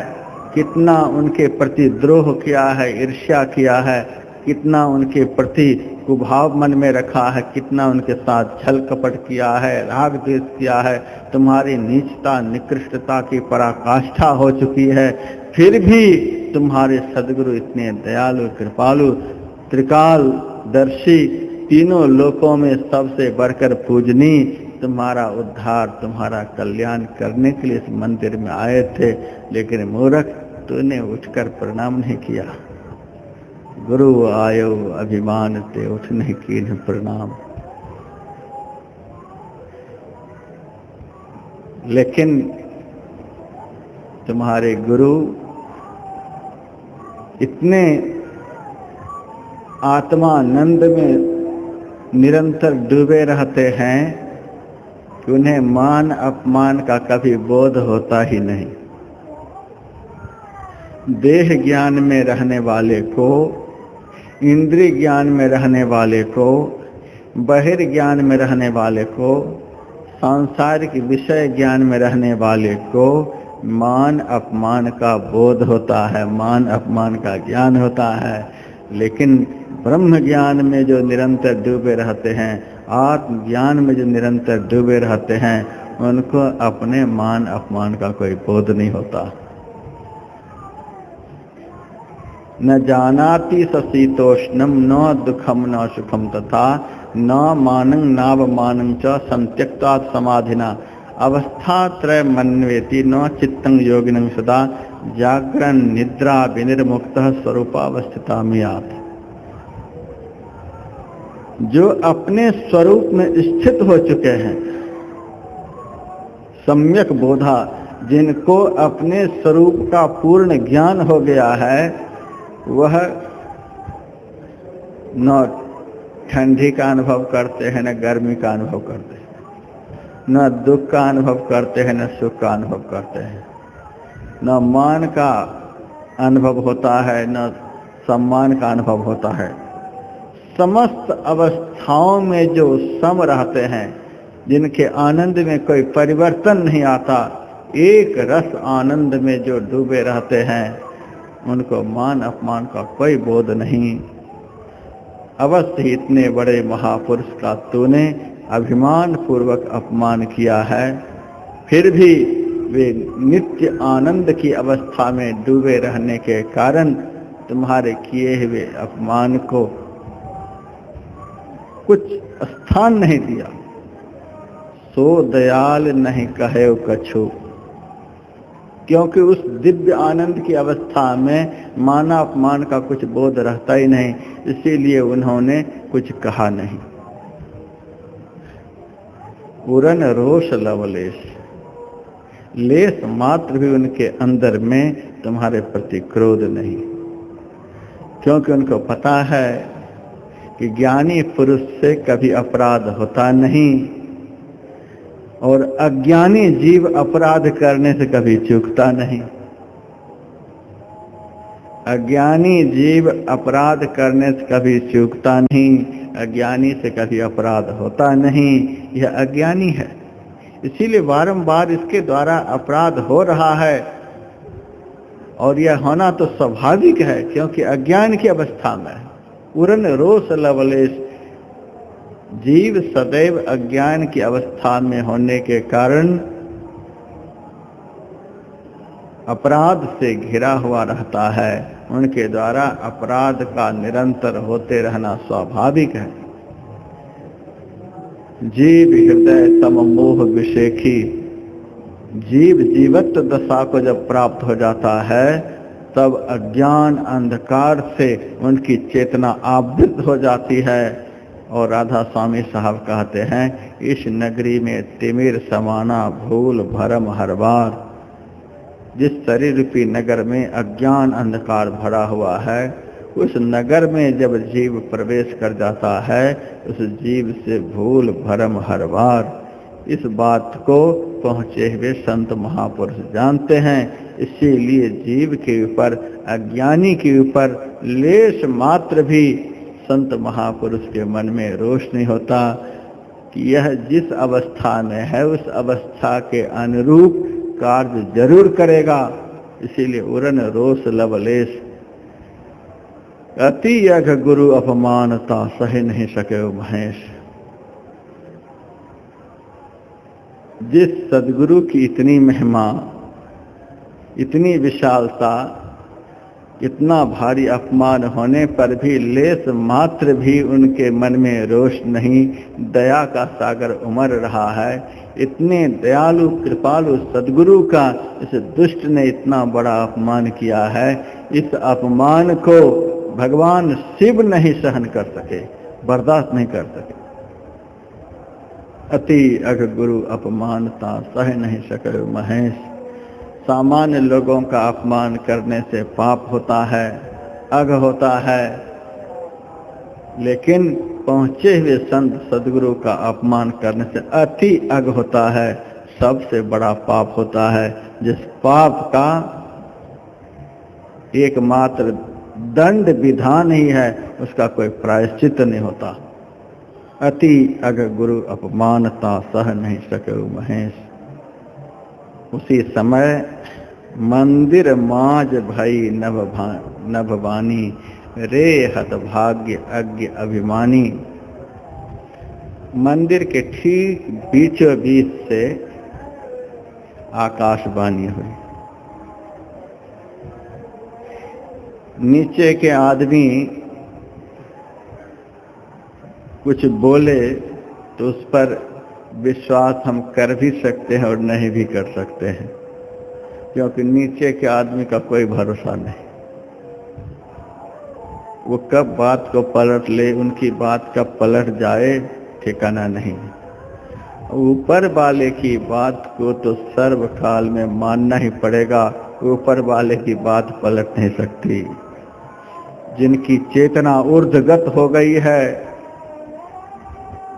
Speaker 1: कितना उनके प्रति द्रोह किया है, ईर्ष्या किया है, कितना उनके प्रति कुभाव मन में रखा है, कितना उनके साथ छल कपट किया है, राग द्वेष किया है। तुम्हारी नीचता निकृष्टता की पराकाष्ठा हो चुकी है, फिर भी तुम्हारे सद्गुरु इतने दयालु कृपालु त्रिकाल दर्शी, तीनों लोकों में सबसे बढ़कर पूजनी, तुम्हारा उद्धार तुम्हारा कल्याण करने के लिए इस मंदिर में आए थे। लेकिन मूर्ख, तूने उठकर प्रणाम नहीं किया। गुरु आयो अभिमान ते उठ नहीं कीन्ह प्रणाम। लेकिन तुम्हारे गुरु इतने आत्मानंद में निरंतर डूबे रहते हैं कि उन्हें मान अपमान का कभी बोध होता ही नहीं। देह ज्ञान में रहने वाले को, इंद्रिय ज्ञान में रहने वाले को, बहिर्ज्ञान में रहने वाले को, सांसारिक विषय ज्ञान में रहने वाले को मान अपमान का बोध होता है, मान अपमान का ज्ञान होता है। लेकिन ब्रह्म ज्ञान में जो निरंतर डूबे रहते हैं, आत्म ज्ञान में जो निरंतर डूबे रहते हैं, उनको अपने मान अपमान का कोई बोध नहीं होता। न जानाति स शीतोष्णम न दुखम न सुखम तथा न मानं नावमानं च संत्यक्तात् समाधिना अवस्था त्रय मन्वेति न चित्तं योगिनं सदा जागरण निद्रा विनिर्मुक्तः स्वरूपावस्थिता मियात्। जो अपने स्वरूप में स्थित हो चुके हैं, सम्यक बोधा, जिनको अपने स्वरूप का पूर्ण ज्ञान हो गया है, वह न ठंडी का अनुभव करते हैं, न गर्मी का अनुभव करते हैं, न दुख का अनुभव करते हैं, न सुख का अनुभव करते हैं, न मान का अनुभव होता है, न सम्मान का अनुभव होता है। समस्त अवस्थाओं में जो सम रहते हैं, जिनके आनंद में कोई परिवर्तन नहीं आता, एक रस आनंद में जो डूबे रहते हैं, उनको मान अपमान का कोई बोध नहीं। अवश्य ही इतने बड़े महापुरुष का तूने अभिमान पूर्वक अपमान किया है, फिर भी वे नित्य आनंद की अवस्था में डूबे रहने के कारण तुम्हारे किए हुए अपमान को कुछ स्थान नहीं दिया। सो दयाल नहीं कहे कछु, क्योंकि उस दिव्य आनंद की अवस्था में माना अपमान का कुछ बोध रहता ही नहीं, इसीलिए उन्होंने कुछ कहा नहीं। पूरन रोष लवलेश, लेस मात्र भी उनके अंदर में तुम्हारे प्रति क्रोध नहीं, क्योंकि उनको पता है कि ज्ञानी पुरुष से कभी अपराध होता नहीं और अज्ञानी जीव अपराध करने से कभी चूकता नहीं। अज्ञानी जीव अपराध करने से कभी चूकता नहीं, अज्ञानी से कभी अपराध होता नहीं, यह अज्ञानी है। इसीलिए बारंबार इसके द्वारा अपराध हो रहा है, और यह होना तो स्वाभाविक है, क्योंकि अज्ञान की अवस्था में है। पूरन रोष लवलेश, जीव सदैव अज्ञान की अवस्था में होने के कारण अपराध से घिरा हुआ रहता है। उनके द्वारा अपराध का निरंतर होते रहना स्वाभाविक है। जीव हृदय तम मोह विषेखी, जीव जीवत्व दशा को जब प्राप्त हो जाता है, तब अज्ञान अंधकार से उनकी चेतना आवृत हो जाती है। और राधा स्वामी साहब कहते हैं, इस नगरी में तिमिर समाना भूल भरम हर बार। जिस शरीर रूपी नगर में अज्ञान अंधकार भरा हुआ है, उस नगर में जब जीव प्रवेश कर जाता है, उस जीव से भूल भरम हर बार। इस बात को पहुँचे हुए संत महापुरुष जानते हैं। इसीलिए जीव के ऊपर, अज्ञानी के ऊपर लेश मात्र भी संत महापुरुष के मन में रोष नहीं होता कि यह जिस अवस्था में है, उस अवस्था के अनुरूप कार्य जरूर करेगा। इसीलिए उरन रोष लवलेश, अति यज्ञ गुरु अपमानता सह नहीं सके महेश। जिस सदगुरु की इतनी महिमा, इतनी विशालता, इतना भारी अपमान होने पर भी लेस मात्र भी उनके मन में रोष नहीं, दया का सागर उमड़ रहा है। इतने दयालु कृपालु सदगुरु का इस दुष्ट ने इतना बड़ा अपमान किया है। इस अपमान को भगवान शिव नहीं सहन कर सके, बर्दाश्त नहीं कर सके। अति अघ गुरु अपमानता सह नहीं सके महेश। सामान्य लोगों का अपमान करने से पाप होता है, अघ होता है, लेकिन पहुँचे हुए संत सदगुरु का अपमान करने से अति अघ होता है, सबसे बड़ा पाप होता है। जिस पाप का एकमात्र दंड विधान ही है, उसका कोई प्रायश्चित नहीं होता। अति अघ गुरु अपमानता सह नहीं सके महेश। उसी समय मंदिर माज भई नभवानी, रे हत भाग्य अज्ञ अभिमानी। मंदिर के ठीक बीचों बीच से आकाशवाणी हुई। नीचे के आदमी कुछ बोले तो उस पर विश्वास हम कर भी सकते हैं और नहीं भी कर सकते हैं, क्योंकि नीचे के आदमी का कोई भरोसा नहीं। वो कब बात को पलट ले, उनकी बात कब पलट जाए, ठिकाना नहीं। ऊपर वाले की बात को तो सर्वकाल में मानना ही पड़ेगा। ऊपर वाले की बात पलट नहीं सकती। जिनकी चेतना ऊर्ध्वगत हो गई है,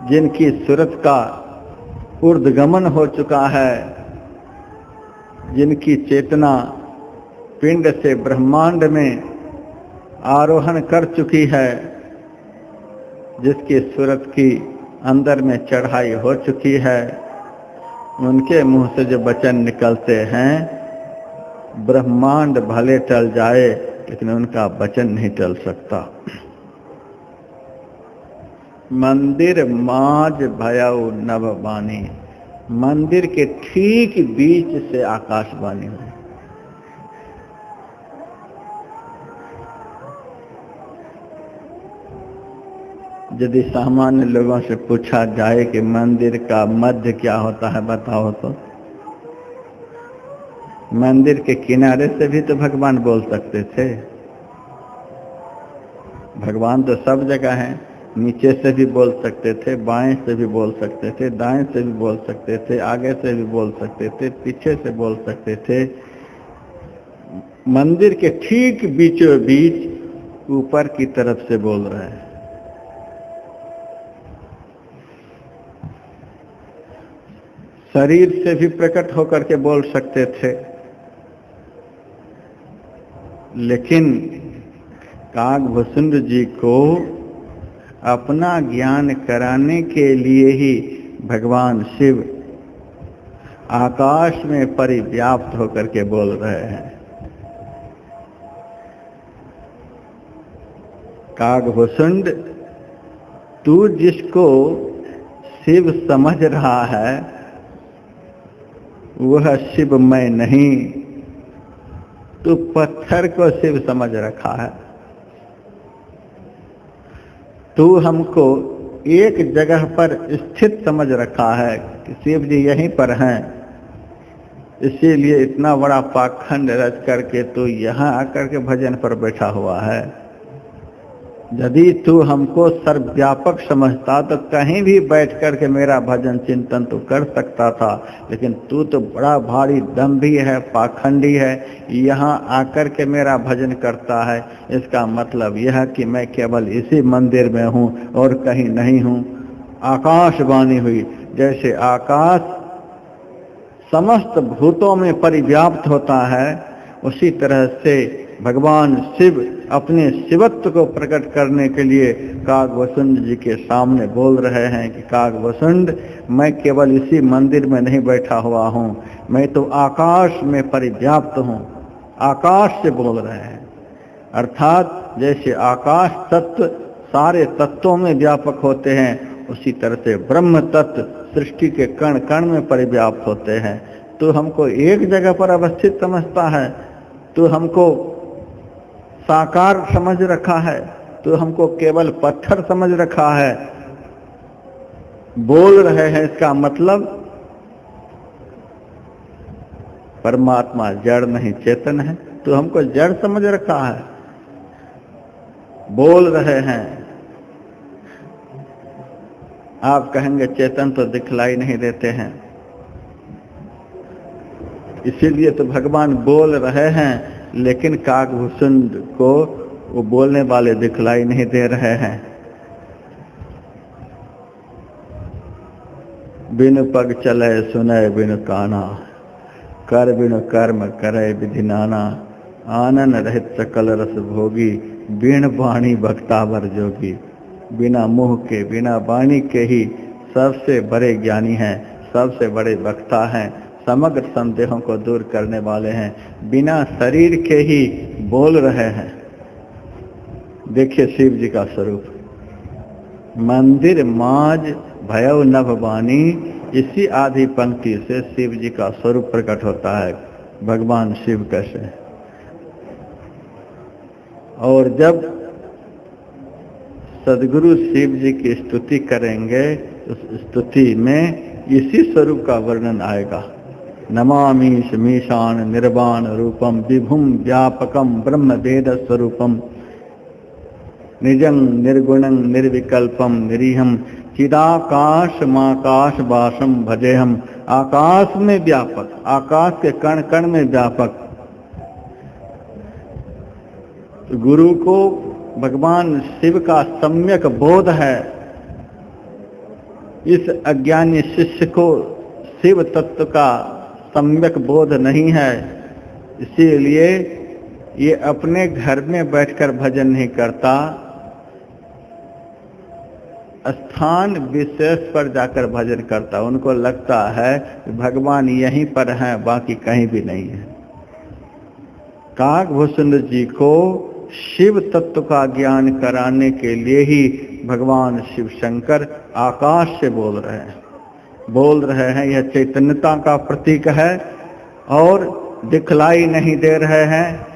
Speaker 1: जिनकी सूरत का ऊर्ध्वगमन हो चुका है, जिनकी चेतना पिंड से ब्रह्मांड में आरोहण कर चुकी है, जिसकी सूरत की अंदर में चढ़ाई हो चुकी है, उनके मुंह से जो वचन निकलते हैं, ब्रह्मांड भले टल जाए लेकिन उनका वचन नहीं टल सकता। मंदिर माज भयउ नभ बानी, मंदिर के ठीक बीच से आकाशवाणी हुई। यदि सामान्य लोगों से पूछा जाए कि मंदिर का मध्य क्या होता है बताओ, तो मंदिर के किनारे से भी तो भगवान बोल सकते थे। भगवान तो सब जगह हैं। नीचे से भी बोल सकते थे, बाएं से भी बोल सकते थे, दाएं से भी बोल सकते थे, आगे से भी बोल सकते थे, पीछे से बोल सकते थे। मंदिर के ठीक बीचों बीच ऊपर की तरफ से बोल रहे हैं। शरीर से भी प्रकट होकर के बोल सकते थे, लेकिन कागभूषुंड जी को अपना ज्ञान कराने के लिए ही भगवान शिव आकाश में परिव्याप्त होकर के बोल रहे हैं। कागभूषुंड, तू जिसको शिव समझ रहा है वह शिव मैं नहीं, तू पत्थर को शिव समझ रखा है। तू हमको एक जगह पर स्थित समझ रखा है कि शिव जी यहीं पर हैं, इसीलिए इतना बड़ा पाखंड रच करके तू यहाँ आकर के भजन पर बैठा हुआ है। यदि तू हमको सर्वव्यापक समझता तो कहीं भी बैठ करके मेरा भजन चिंतन तो कर सकता था, लेकिन तू तो बड़ा भारी दम्भी है, पाखंडी है, यहाँ आकर के मेरा भजन करता है। इसका मतलब यह है कि मैं केवल इसी मंदिर में हूँ और कहीं नहीं हूँ। आकाशवाणी हुई, जैसे आकाश समस्त भूतों में परिव्याप्त होता है, उसी तरह से भगवान शिव अपने शिवत्व को प्रकट करने के लिए कागभूषुंड जी के सामने बोल रहे हैं कि कागभूषुंड, मैं केवल इसी मंदिर में नहीं बैठा हुआ हूँ, मैं तो आकाश में परिव्याप्त हूँ। आकाश से बोल रहे हैं, अर्थात जैसे आकाश तत्व सारे तत्वों में व्यापक होते हैं, उसी तरह से ब्रह्म तत्व सृष्टि के कण कण में परिव्याप्त होते हैं। तो हमको एक जगह पर अवस्थित समझता है, तो हमको साकार समझ रखा है, तो हमको केवल पत्थर समझ रखा है। बोल रहे हैं, इसका मतलब परमात्मा जड़ नहीं चेतन है, तो हमको जड़ समझ रखा है। बोल रहे हैं, आप कहेंगे चेतन तो दिखलाई नहीं देते हैं, इसीलिए तो भगवान बोल रहे हैं, लेकिन कागभूषुंड को वो बोलने वाले दिखलाई नहीं दे रहे हैं। बिनु पग चले सुने बिनु काना, कर बिनु कर्म करे विधि नाना, आनन रहित सकल रस भोगी, बिन वाणी भक्तावर जोगी। बिना मुंह के, बिना वाणी के ही सबसे बड़े ज्ञानी हैं, सबसे बड़े वक्ता हैं, समग्र संदेहों को दूर करने वाले हैं, बिना शरीर के ही बोल रहे हैं। देखिए शिव जी का स्वरूप, मंदिर माज भयउ नभ बानी, इसी आधी पंक्ति से शिव जी का स्वरूप प्रकट होता है। भगवान शिव कैसे, और जब सद्गुरु शिव जी की स्तुति करेंगे तो उस स्तुति में इसी स्वरूप का वर्णन आएगा। नमामीश मीशान निर्वाण रूपम विभुम व्यापकम ब्रह्म वेद स्वरूपम निजं निर्गुणं निर्विकल्पम निरीहम चिदाकाश माकाश वासम भजेहम। आकाश में व्यापक, आकाश के कण कण में व्यापक गुरु को भगवान शिव का सम्यक बोध है। इस अज्ञानी शिष्य को शिव तत्व का सम्यक बोध नहीं है, इसीलिए ये अपने घर में बैठकर भजन नहीं करता, स्थान विशेष पर जाकर भजन करता। उनको लगता है कि भगवान यहीं पर हैं, बाकी कहीं भी नहीं है। काकभूषण जी को शिव तत्व का ज्ञान कराने के लिए ही भगवान शिव शंकर आकाश से बोल रहे हैं। यह चैतन्यता का प्रतीक है और दिखलाई नहीं दे रहे हैं।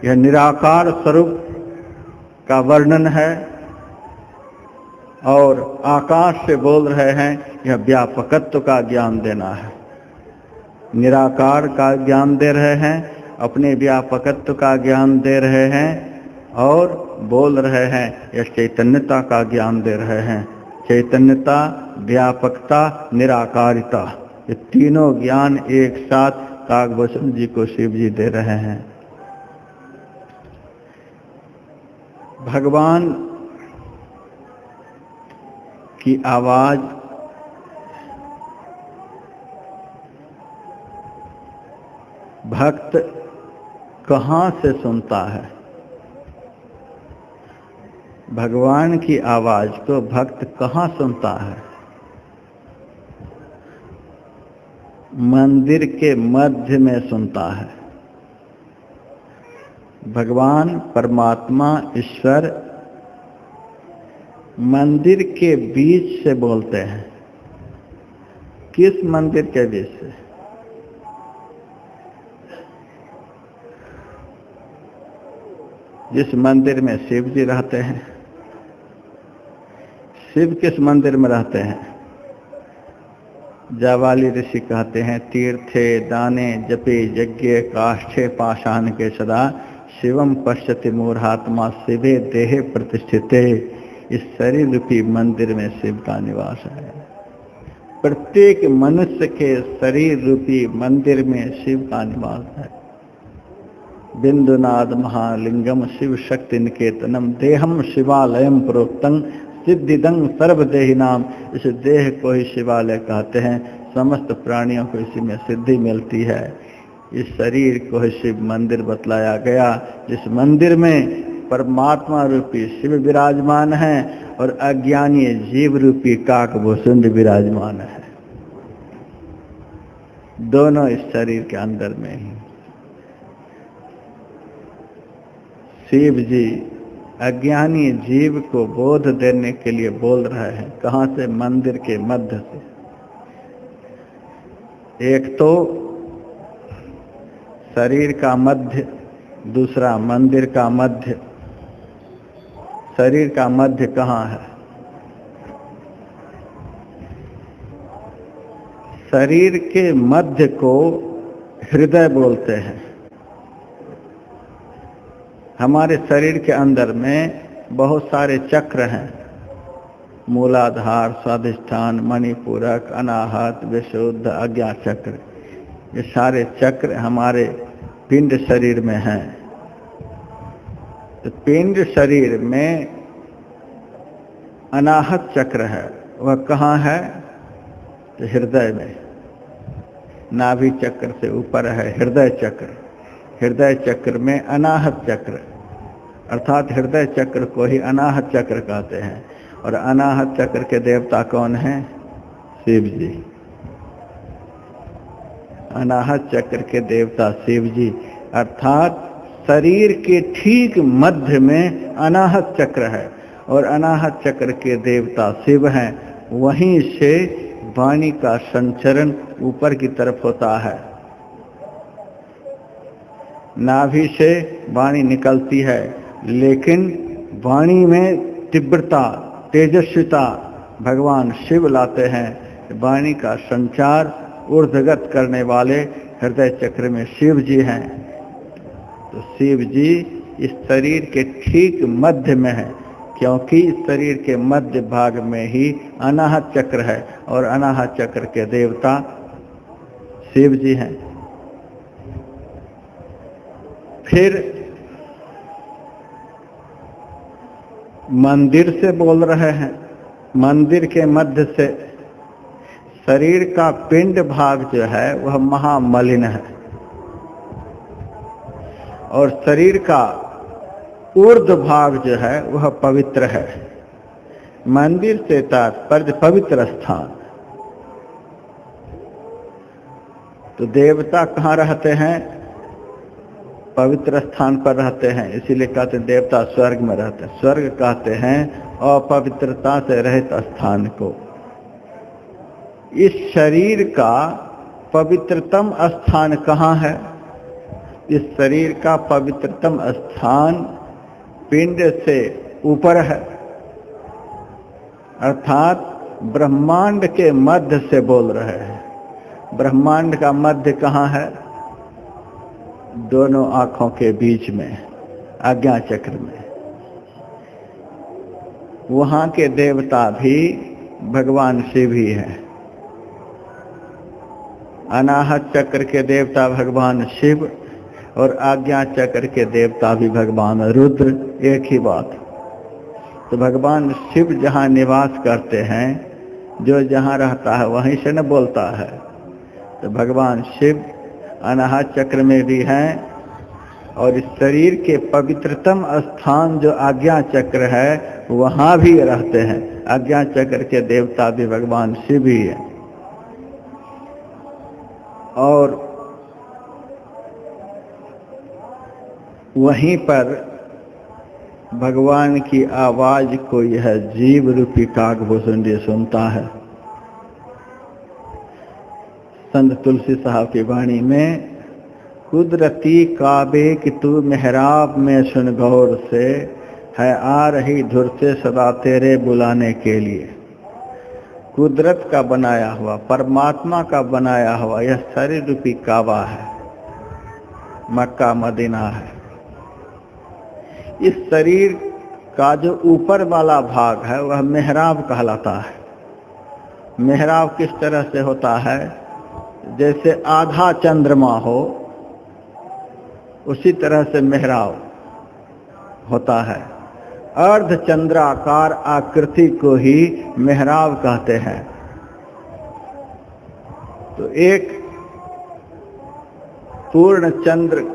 Speaker 1: यह निराकार स्वरूप का वर्णन है और आकाश से बोल रहे हैं। यह व्यापकत्व का ज्ञान देना है। निराकार का ज्ञान दे रहे हैं, अपने व्यापकत्व का ज्ञान दे रहे हैं और बोल रहे हैं यह चैतन्यता का ज्ञान दे रहे हैं। चैतन्यता, व्यापकता, निराकारिता, ये तीनों ज्ञान एक साथ काकभूषण जी को शिव जी दे रहे हैं। भगवान की आवाज भक्त कहाँ से सुनता है? भगवान की आवाज को भक्त कहाँ सुनता है? मंदिर के मध्य में सुनता है। भगवान परमात्मा ईश्वर मंदिर के बीच से बोलते हैं। किस मंदिर के बीच से? जिस मंदिर में शिव जी रहते हैं। शिव किस मंदिर में रहते हैं? जावाली ऋषि कहते हैं, तीर्थे दाने जपे यज्ञ काष्ठे पाषाण के सदा शिवम पश्यति मूढ़ात्मा शिवे देहे प्रतिष्ठिते। इस शरीर रूपी मंदिर में शिव का निवास है। प्रत्येक मनुष्य के शरीर रूपी मंदिर में शिव का निवास है। बिंदुनाद महालिंगम शिव शक्ति निकेतनम देहम शिवालयम प्रोक्तं सिद्धिदं सर्वदेही नाम। इस देह को ही शिवालय कहते हैं। समस्त प्राणियों को इसी में सिद्धि मिलती है। इस शरीर को ही शिव मंदिर बतलाया गया, जिस मंदिर में परमात्मा रूपी शिव विराजमान है और अज्ञानी जीव रूपी काकभूषुंड विराजमान है। दोनों इस शरीर के अंदर में ही। शिव जी अज्ञानी जीव को बोध देने के लिए बोल रहे हैं। कहाँ से? मंदिर के मध्य से। एक तो शरीर का मध्य, दूसरा मंदिर का मध्य। शरीर का मध्य कहाँ है? शरीर के मध्य को हृदय बोलते हैं। हमारे शरीर के अंदर में बहुत सारे चक्र हैं। मूलाधार, स्वाधिष्ठान, मणिपूरक, अनाहत, विशुद्ध, आज्ञा चक्र। ये सारे चक्र हमारे पिंड शरीर में हैं। तो पिंड शरीर में अनाहत चक्र है। वह कहाँ है? तो हृदय में। नाभि चक्र से ऊपर है हृदय चक्र। हृदय चक्र में अनाहत चक्र, अर्थात हृदय चक्र को ही अनाहत चक्र कहते हैं। और अनाहत चक्र के देवता कौन हैं? शिव जी। अनाहत चक्र के देवता शिव जी, अर्थात शरीर के ठीक मध्य में अनाहत चक्र है और अनाहत चक्र के देवता शिव हैं। वहीं से वाणी का संचरण ऊपर की तरफ होता है। नाभि से वाणी निकलती है, लेकिन वाणी में तीव्रता, तेजस्विता भगवान शिव लाते हैं। वाणी का संचार ऊर्ध्वगत करने वाले हृदय चक्र में शिव जी हैं। तो शिव जी इस शरीर के ठीक मध्य में है, क्योंकि इस शरीर के मध्य भाग में ही अनाहत चक्र है और अनाहत चक्र के देवता शिव जी हैं। फिर मंदिर से बोल रहे हैं। मंदिर के मध्य से शरीर का पिंड भाग जो है वह महामलिन है और शरीर का ऊर्ध्व भाग जो है वह पवित्र है। मंदिर से तात्पर्य पवित्र स्थान। तो देवता कहाँ रहते हैं? पवित्र स्थान पर रहते हैं, इसीलिए कहते हैं देवता स्वर्ग में रहते हैं। स्वर्ग कहते हैं अपवित्रता से रहित स्थान को। इस शरीर का पवित्रतम स्थान कहाँ है? इस शरीर का पवित्रतम स्थान पिंड से ऊपर है, अर्थात ब्रह्मांड के मध्य से बोल रहे हैं। ब्रह्मांड का मध्य कहाँ है? दोनों आंखों के बीच में, आज्ञा चक्र में। वहां के देवता भी भगवान शिव ही हैं। अनाहत चक्र के देवता भगवान शिव और आज्ञा चक्र के देवता भी भगवान रुद्र, एक ही बात। तो भगवान शिव जहाँ निवास करते हैं, जो जहाँ रहता है वहीं से न बोलता है। तो भगवान शिव अनाहत चक्र में भी हैं और इस शरीर के पवित्रतम स्थान जो आज्ञा चक्र है वहाँ भी रहते हैं। आज्ञा चक्र के देवता भी भगवान शिव ही है। और वहीं पर भगवान की आवाज को यह जीव रूपी काकभूषुंडी सुनता है। संत तुलसी साहब की वाणी में, कुदरती काबे कि तू मेहराब में सुन गौर से, है आ रही धुर से सदा तेरे बुलाने के लिए। कुदरत का बनाया हुआ, परमात्मा का बनाया हुआ यह शरीर रूपी काबा है, मक्का मदीना है। इस शरीर का जो ऊपर वाला भाग है वह मेहराब कहलाता है। मेहराब किस तरह से होता है? जैसे आधा चंद्रमा हो उसी तरह से मेहराब होता है। अर्ध चंद्राकार आकृति को ही मेहराब कहते हैं। तो एक पूर्ण चंद्र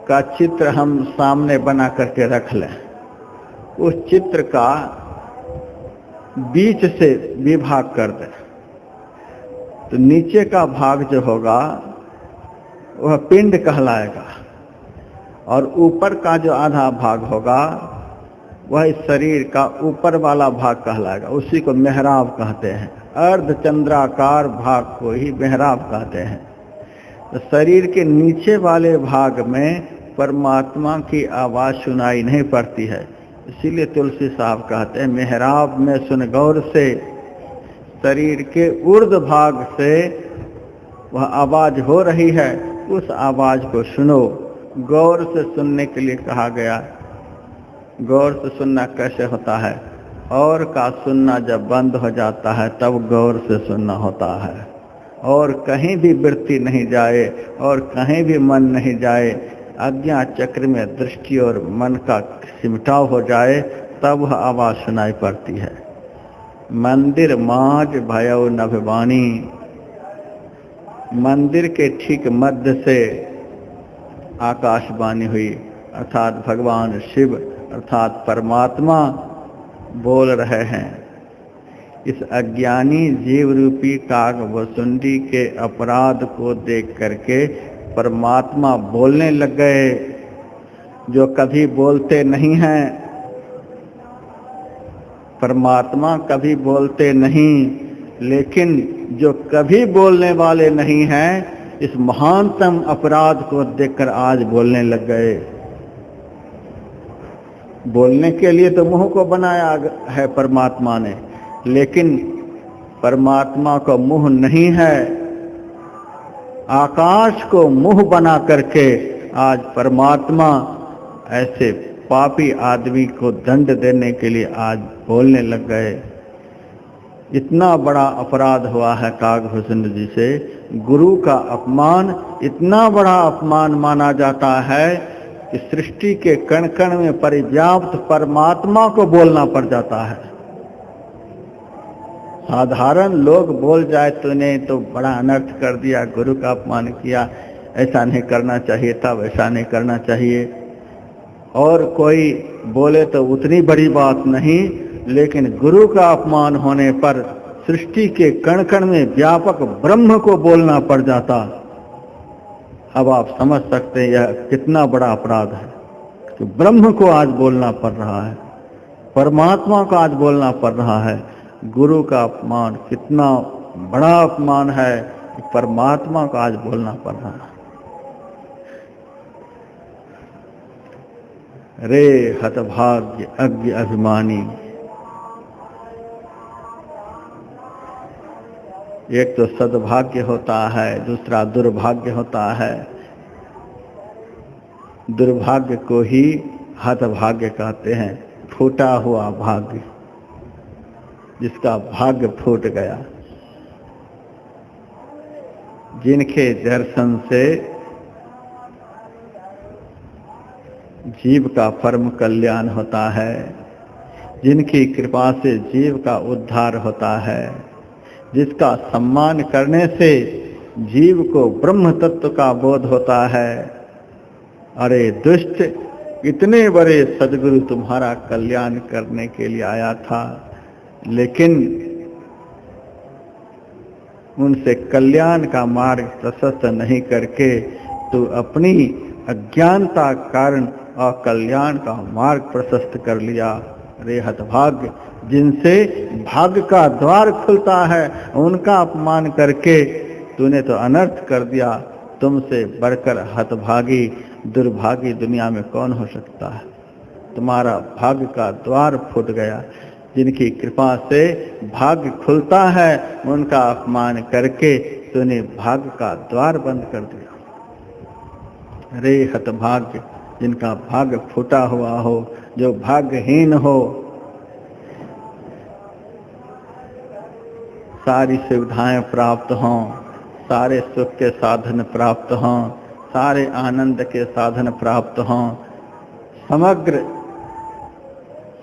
Speaker 1: का चित्र हम सामने बना करके रख लें। उस चित्र का बीच से विभाग कर दें तो नीचे का भाग जो होगा वह पिंड कहलाएगा और ऊपर का जो आधा भाग होगा वह इस शरीर का ऊपर वाला भाग कहलाएगा। उसी को मेहराब कहते हैं। अर्धचंद्राकार भाग को ही मेहराब कहते हैं। तो शरीर के नीचे वाले भाग में परमात्मा की आवाज सुनाई नहीं पड़ती है। इसीलिए तुलसी साहब कहते हैं मेहराब में सुन गौर से, शरीर के ऊर्ध्व भाग से वह आवाज हो रही है, उस आवाज को सुनो। गौर से सुनने के लिए कहा गया। गौर से सुनना कैसे होता है? और का सुनना जब बंद हो जाता है तब गौर से सुनना होता है। और कहीं भी वृत्ति नहीं जाए और कहीं भी मन नहीं जाए, आज्ञा चक्र में दृष्टि और मन का सिमटाव हो जाए तब वह आवाज सुनाई पड़ती है। मंदिर माज भयउ नभवानी, मंदिर के ठीक मध्य से आकाशवाणी हुई, अर्थात भगवान शिव अर्थात परमात्मा बोल रहे हैं। इस अज्ञानी जीव रूपी काकभूषुंडी के अपराध को देख करके परमात्मा बोलने लग गए, जो कभी बोलते नहीं हैं। परमात्मा कभी बोलते नहीं, लेकिन जो कभी बोलने वाले नहीं हैं इस महानतम अपराध को देखकर आज बोलने लग गए। बोलने के लिए तो मुंह को बनाया है परमात्मा ने, लेकिन परमात्मा का मुंह नहीं है। आकाश को मुंह बना करके आज परमात्मा ऐसे पापी आदमी को दंड देने के लिए आज बोलने लग गए। इतना बड़ा अपराध हुआ है कागभूषण जी से। गुरु का अपमान इतना बड़ा अपमान माना जाता है कि सृष्टि के कण कण में परिव्याप्त परमात्मा को बोलना पड़ जाता है। साधारण लोग बोल जाए तूने तो बड़ा अनर्थ कर दिया, गुरु का अपमान किया, ऐसा नहीं करना चाहिए था, वैसा नहीं करना चाहिए। और कोई बोले तो उतनी बड़ी बात नहीं, लेकिन गुरु का अपमान होने पर सृष्टि के कण कण में व्यापक ब्रह्म को बोलना पड़ जाता। अब आप समझ सकते हैं यह कितना बड़ा अपराध है कि ब्रह्म को आज बोलना पड़ रहा है, परमात्मा को आज बोलना पड़ रहा है। गुरु का अपमान कितना बड़ा अपमान है कि परमात्मा को आज बोलना पड़ रहा है। रे हतभाग्य अज्ञ अभिमानी। एक तो सद्भाग्य होता है, दूसरा दुर्भाग्य होता है। दुर्भाग्य को ही हतभाग्य कहते हैं, फूटा हुआ भाग्य, जिसका भाग्य फूट गया। जिनके दर्शन से जीव का परम कल्याण होता है, जिनकी कृपा से जीव का उद्धार होता है, जिसका सम्मान करने से जीव को ब्रह्म तत्व का बोध होता है। अरे दुष्ट, इतने बड़े सद्गुरु तुम्हारा कल्याण करने के लिए आया था, लेकिन उनसे कल्याण का मार्ग प्रशस्त नहीं करके तू अपनी अज्ञानता कारण अकल्याण का मार्ग प्रशस्त कर लिया। रे हतभाग्य, जिनसे भाग्य का द्वार खुलता है उनका अपमान करके तूने तो अनर्थ कर दिया। तुमसे बढ़कर हतभागी दुर्भागी दुनिया में कौन हो सकता है। तुम्हारा भाग्य का द्वार फूट गया। जिनकी कृपा से भाग्य खुलता है उनका अपमान करके तूने भाग्य का द्वार बंद कर दिया। रे हतभाग्य, जिनका भाग्य फूटा हुआ हो, जो भाग्यहीन हो, सारी सुविधाएं प्राप्त हों, सारे सुख के साधन प्राप्त हों, सारे आनंद के साधन प्राप्त हों, समग्र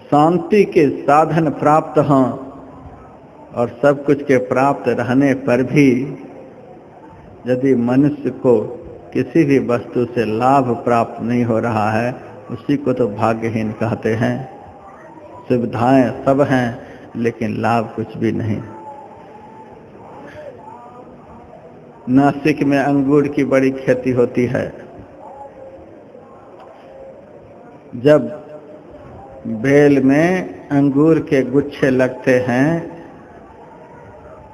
Speaker 1: शांति के साधन प्राप्त हों, और सब कुछ के प्राप्त रहने पर भी यदि मनुष्य को किसी भी वस्तु से लाभ प्राप्त नहीं हो रहा है, उसी को तो भाग्यहीन कहते हैं। सुविधाएं सब हैं लेकिन लाभ कुछ भी नहीं। नासिक में अंगूर की बड़ी खेती होती है। जब बेल में अंगूर के गुच्छे लगते हैं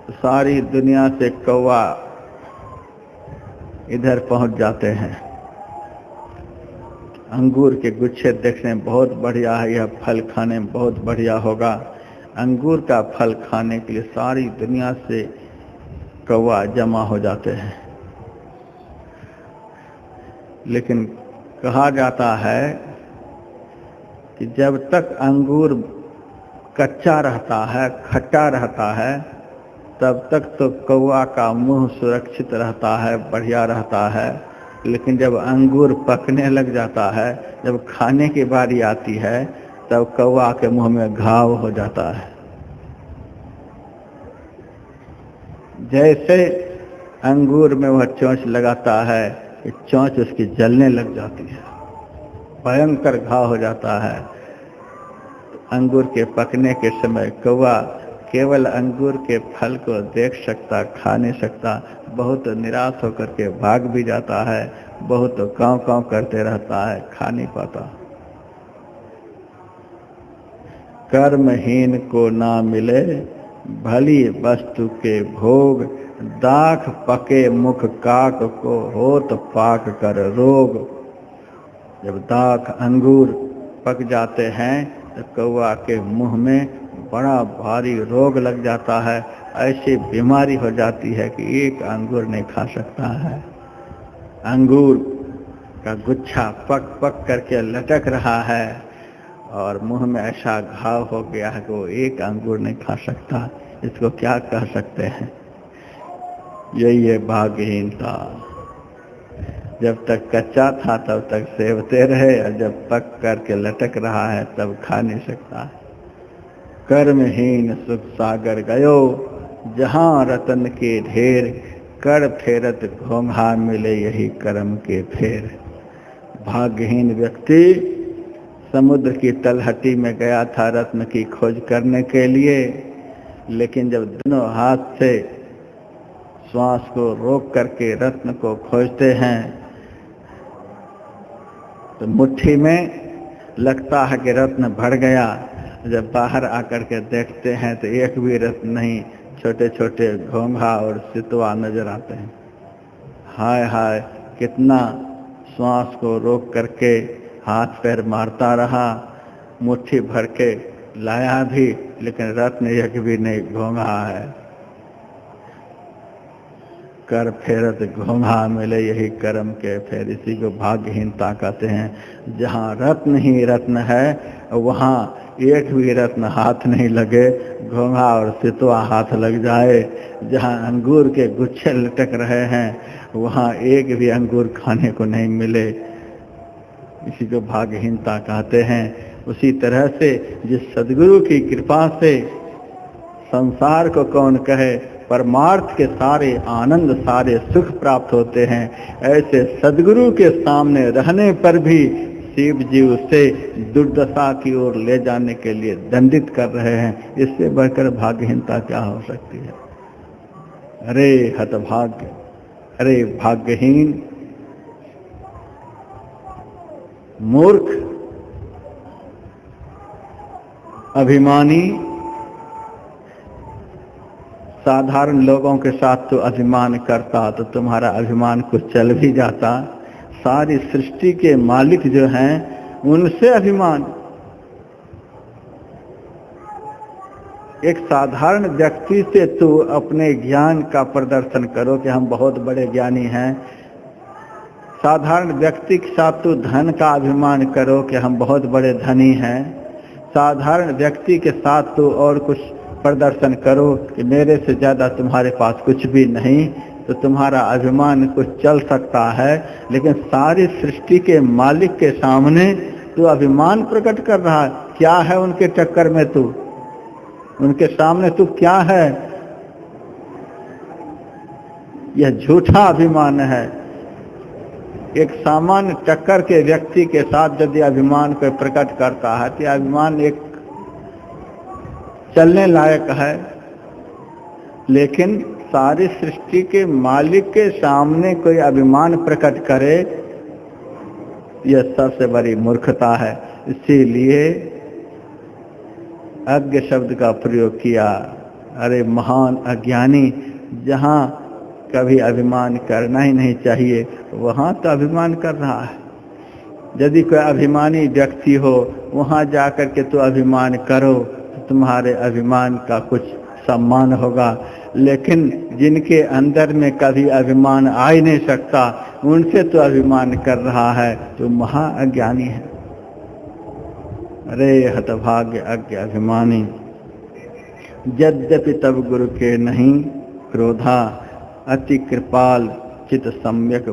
Speaker 1: तो सारी दुनिया से कौवा इधर पहुंच जाते हैं। अंगूर के गुच्छे देखने में बहुत बढ़िया है, यह फल खाने में बहुत बढ़िया होगा। अंगूर का फल खाने के लिए सारी दुनिया से कौवा जमा हो जाते हैं। लेकिन कहा जाता है कि जब तक अंगूर कच्चा रहता है, खट्टा रहता है, तब तक तो कौवा का मुंह सुरक्षित रहता है, बढ़िया रहता है। लेकिन जब अंगूर पकने लग जाता है, जब खाने की बारी आती है, तब कौवा के मुंह में घाव हो जाता है। जैसे अंगूर में वह चोंच लगाता है कि चोंच उसकी जलने लग जाती है, भयंकर घाव हो जाता है। अंगूर के पकने के समय कौवा केवल अंगूर के फल को देख सकता, खा नहीं सकता, बहुत निराश होकर के भाग भी जाता है, बहुत काँव काँव करते रहता है, खा नहीं पाता। कर्महीन को ना मिले भली वस्तु के भोग, दाख पके मुख काक को होत पाक कर रोग। जब दाख अंगूर पक जाते हैं तो कौआ के मुंह में बड़ा भारी रोग लग जाता है। ऐसी बीमारी हो जाती है कि एक अंगूर नहीं खा सकता है। अंगूर का गुच्छा पक पक करके लटक रहा है और मुंह में ऐसा घाव हो गया है कि वो एक अंगूर नहीं खा सकता। इसको क्या कह सकते हैं? यही है भाग्यहीनता। जब तक कच्चा था तब तक सेवते रहे और जब पक करके लटक रहा है तब खा नहीं सकता। कर्महीन सुख सागर गयो, जहां रतन के ढेर। कर फेरत घोंघा मिले यही कर्म के फेर। भाग्यहीन व्यक्ति समुद्र की तलहटी में गया था रत्न की खोज करने के लिए, लेकिन जब दोनों हाथ से श्वास को रोक करके रत्न को खोजते हैं तो मुट्ठी में लगता है कि रत्न भर गया। जब बाहर आकर के देखते हैं तो एक भी रत्न नहीं, छोटे छोटे घोंघा और सितवा नजर आते हैं। हाय हाय, कितना श्वास को रोक करके हाथ पैर मारता रहा, मुट्ठी भर के लाया भी, लेकिन रत्न एक भी नहीं, घोंघा है। कर फेरत घोंघा मिले यही कर्म के फेर। इसी को भाग्यहीनता कहते हैं। जहाँ रत्न ही रत्न है वहाँ एक भी रत्न हाथ नहीं लगे, घोंघा और सितवा हाथ लग जाए। जहाँ अंगूर के गुच्छे लटक रहे हैं वहाँ एक भी अंगूर खाने को नहीं मिले, इसी को भाग्यहीनता कहते हैं। उसी तरह से जिस सद्गुरु की कृपा से संसार को कौन कहे, परमार्थ के सारे आनंद सारे सुख प्राप्त होते हैं, ऐसे सद्गुरु के सामने रहने पर भी शिव जी उसे दुर्दशा की ओर ले जाने के लिए दंडित कर रहे हैं। इससे बढ़कर भाग्यहीनता क्या हो सकती है? अरे हतभाग्य, अरे भाग्यहीन, मूर्ख, अभिमानी। साधारण लोगों के साथ तो अभिमान करता तो तुम्हारा अभिमान कुछ चल भी जाता। सारी सृष्टि के मालिक जो हैं उनसे अभिमान। एक साधारण व्यक्ति से तो अपने ज्ञान का प्रदर्शन करो कि हम बहुत बड़े ज्ञानी हैं। साधारण व्यक्ति के साथ तो धन का अभिमान करो कि हम बहुत बड़े धनी हैं। साधारण व्यक्ति के साथ तो और कुछ प्रदर्शन करो कि मेरे से ज़्यादा तुम्हारे पास कुछ भी नहीं, तो तुम्हारा अभिमान कुछ चल सकता है। लेकिन सारी सृष्टि के मालिक के सामने तू अभिमान प्रकट कर रहा है। क्या है उनके टक्कर में तू? उनके सामने तू क्या है? यह झूठा अभिमान है। एक सामान्य टक्कर के व्यक्ति के साथ यदि अभिमान को प्रकट करता है तो अभिमान एक चलने लायक है, लेकिन सारी सृष्टि के मालिक के सामने कोई अभिमान प्रकट करे, यह सबसे बड़ी मूर्खता है। इसीलिए अज्ञ शब्द का प्रयोग किया। अरे महान अज्ञानी, जहाँ कभी अभिमान करना ही नहीं चाहिए वहाँ तो अभिमान कर रहा है। यदि कोई अभिमानी व्यक्ति हो वहाँ जाकर के तो अभिमान करो, तुम्हारे अभिमान का कुछ सम्मान होगा। लेकिन जिनके अंदर में कभी अभिमान आ ही नहीं सकता उनसे तो अभिमान कर रहा है, तो महा अज्ञानी है। अरे हतभाग्य अज्ञ अभिमानी, यद्यपि तब गुरु के नहीं क्रोधा, अति कृपाल चित सम्यक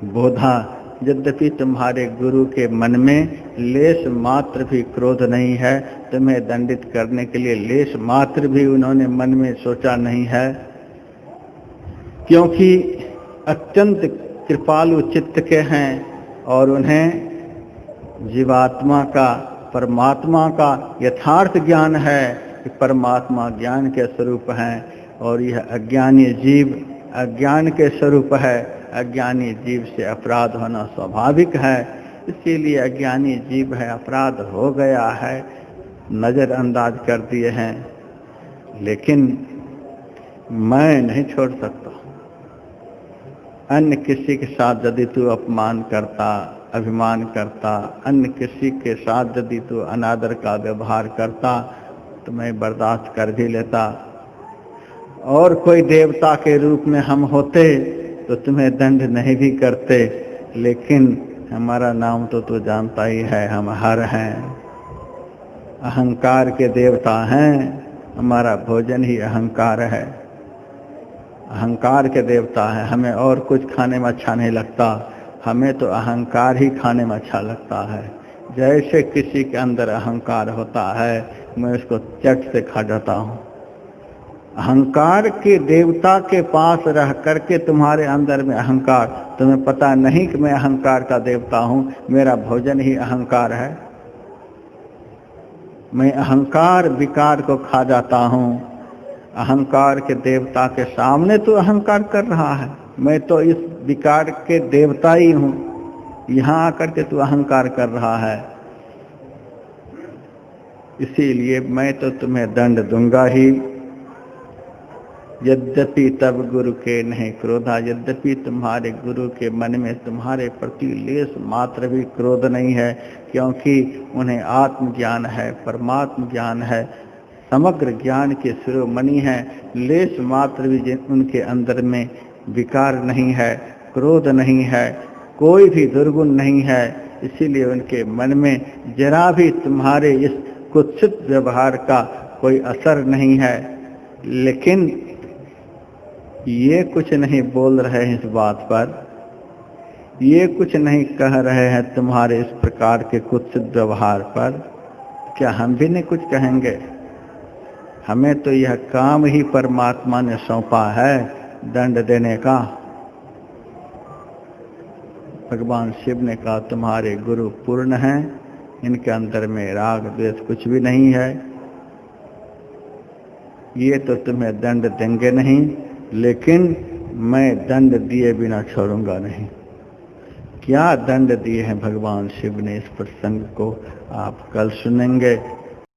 Speaker 1: बोधा। यद्यपि तुम्हारे गुरु के मन में लेश मात्र भी क्रोध नहीं है, तुम्हें दंडित करने के लिए लेश मात्र भी उन्होंने मन में सोचा नहीं है, क्योंकि अत्यंत कृपालु चित्त के हैं और उन्हें जीवात्मा का परमात्मा का यथार्थ ज्ञान है कि परमात्मा ज्ञान के स्वरूप हैं और यह अज्ञानी जीव अज्ञान के स्वरूप है। अज्ञानी जीव से अपराध होना स्वाभाविक है, इसीलिए अज्ञानी जीव है, अपराध हो गया है, नज़रअंदाज कर दिए हैं। लेकिन मैं नहीं छोड़ सकता। अन्य किसी के साथ यदि तू अपमान करता, अभिमान करता, अन्य किसी के साथ यदि तू अनादर का व्यवहार करता तो मैं बर्दाश्त कर भी लेता। और कोई देवता के रूप में हम होते तो तुम्हें दंड नहीं भी करते, लेकिन हमारा नाम तो तू जानता ही है, हम हर हैं, अहंकार के देवता हैं। हमारा भोजन ही अहंकार है, अहंकार के देवता है। हमें और कुछ खाने में अच्छा नहीं लगता, हमें तो अहंकार ही खाने में अच्छा लगता है। जैसे किसी के अंदर अहंकार होता है, मैं उसको चट से खा जाता हूँ। अहंकार के देवता के पास रह करके तुम्हारे अंदर में अहंकार, तुम्हें पता नहीं कि मैं अहंकार का देवता हूँ, मेरा भोजन ही अहंकार है। मैं अहंकार विकार को खा जाता हूँ। अहंकार के देवता के सामने तू अहंकार कर रहा है, मैं तो इस विकार के देवता ही हूँ, यहाँ आकर के तू अहंकार कर रहा है। इसीलिए मैं तो तुम्हें दंड दूंगा ही। यद्यपि तब गुरु के नहीं क्रोधा, यद्यपि तुम्हारे गुरु के मन में तुम्हारे प्रति लेस मात्र भी क्रोध नहीं है, क्योंकि उन्हें आत्मज्ञान है, परमात्म ज्ञान है, समग्र ज्ञान के शिरोमणि है। लेस मात्र भी उनके अंदर में विकार नहीं है, क्रोध नहीं है, कोई भी दुर्गुण नहीं है। इसीलिए उनके मन में जरा भी तुम्हारे इस कुत्सित व्यवहार का कोई असर नहीं है। लेकिन ये कुछ नहीं बोल रहे हैं इस बात पर, ये कुछ नहीं कह रहे हैं तुम्हारे इस प्रकार के कुत्सित व्यवहार पर। क्या हम भी नहीं कुछ कहेंगे? हमें तो यह काम ही परमात्मा ने सौंपा है, दंड देने का। भगवान शिव ने कहा तुम्हारे गुरु पूर्ण हैं, इनके अंदर में राग द्वेष कुछ भी नहीं है, ये तो तुम्हें दंड देंगे नहीं, लेकिन मैं दंड दिए बिना छोड़ूंगा नहीं। क्या दंड दिए हैं भगवान शिव ने, इस प्रसंग को आप कल सुनेंगे।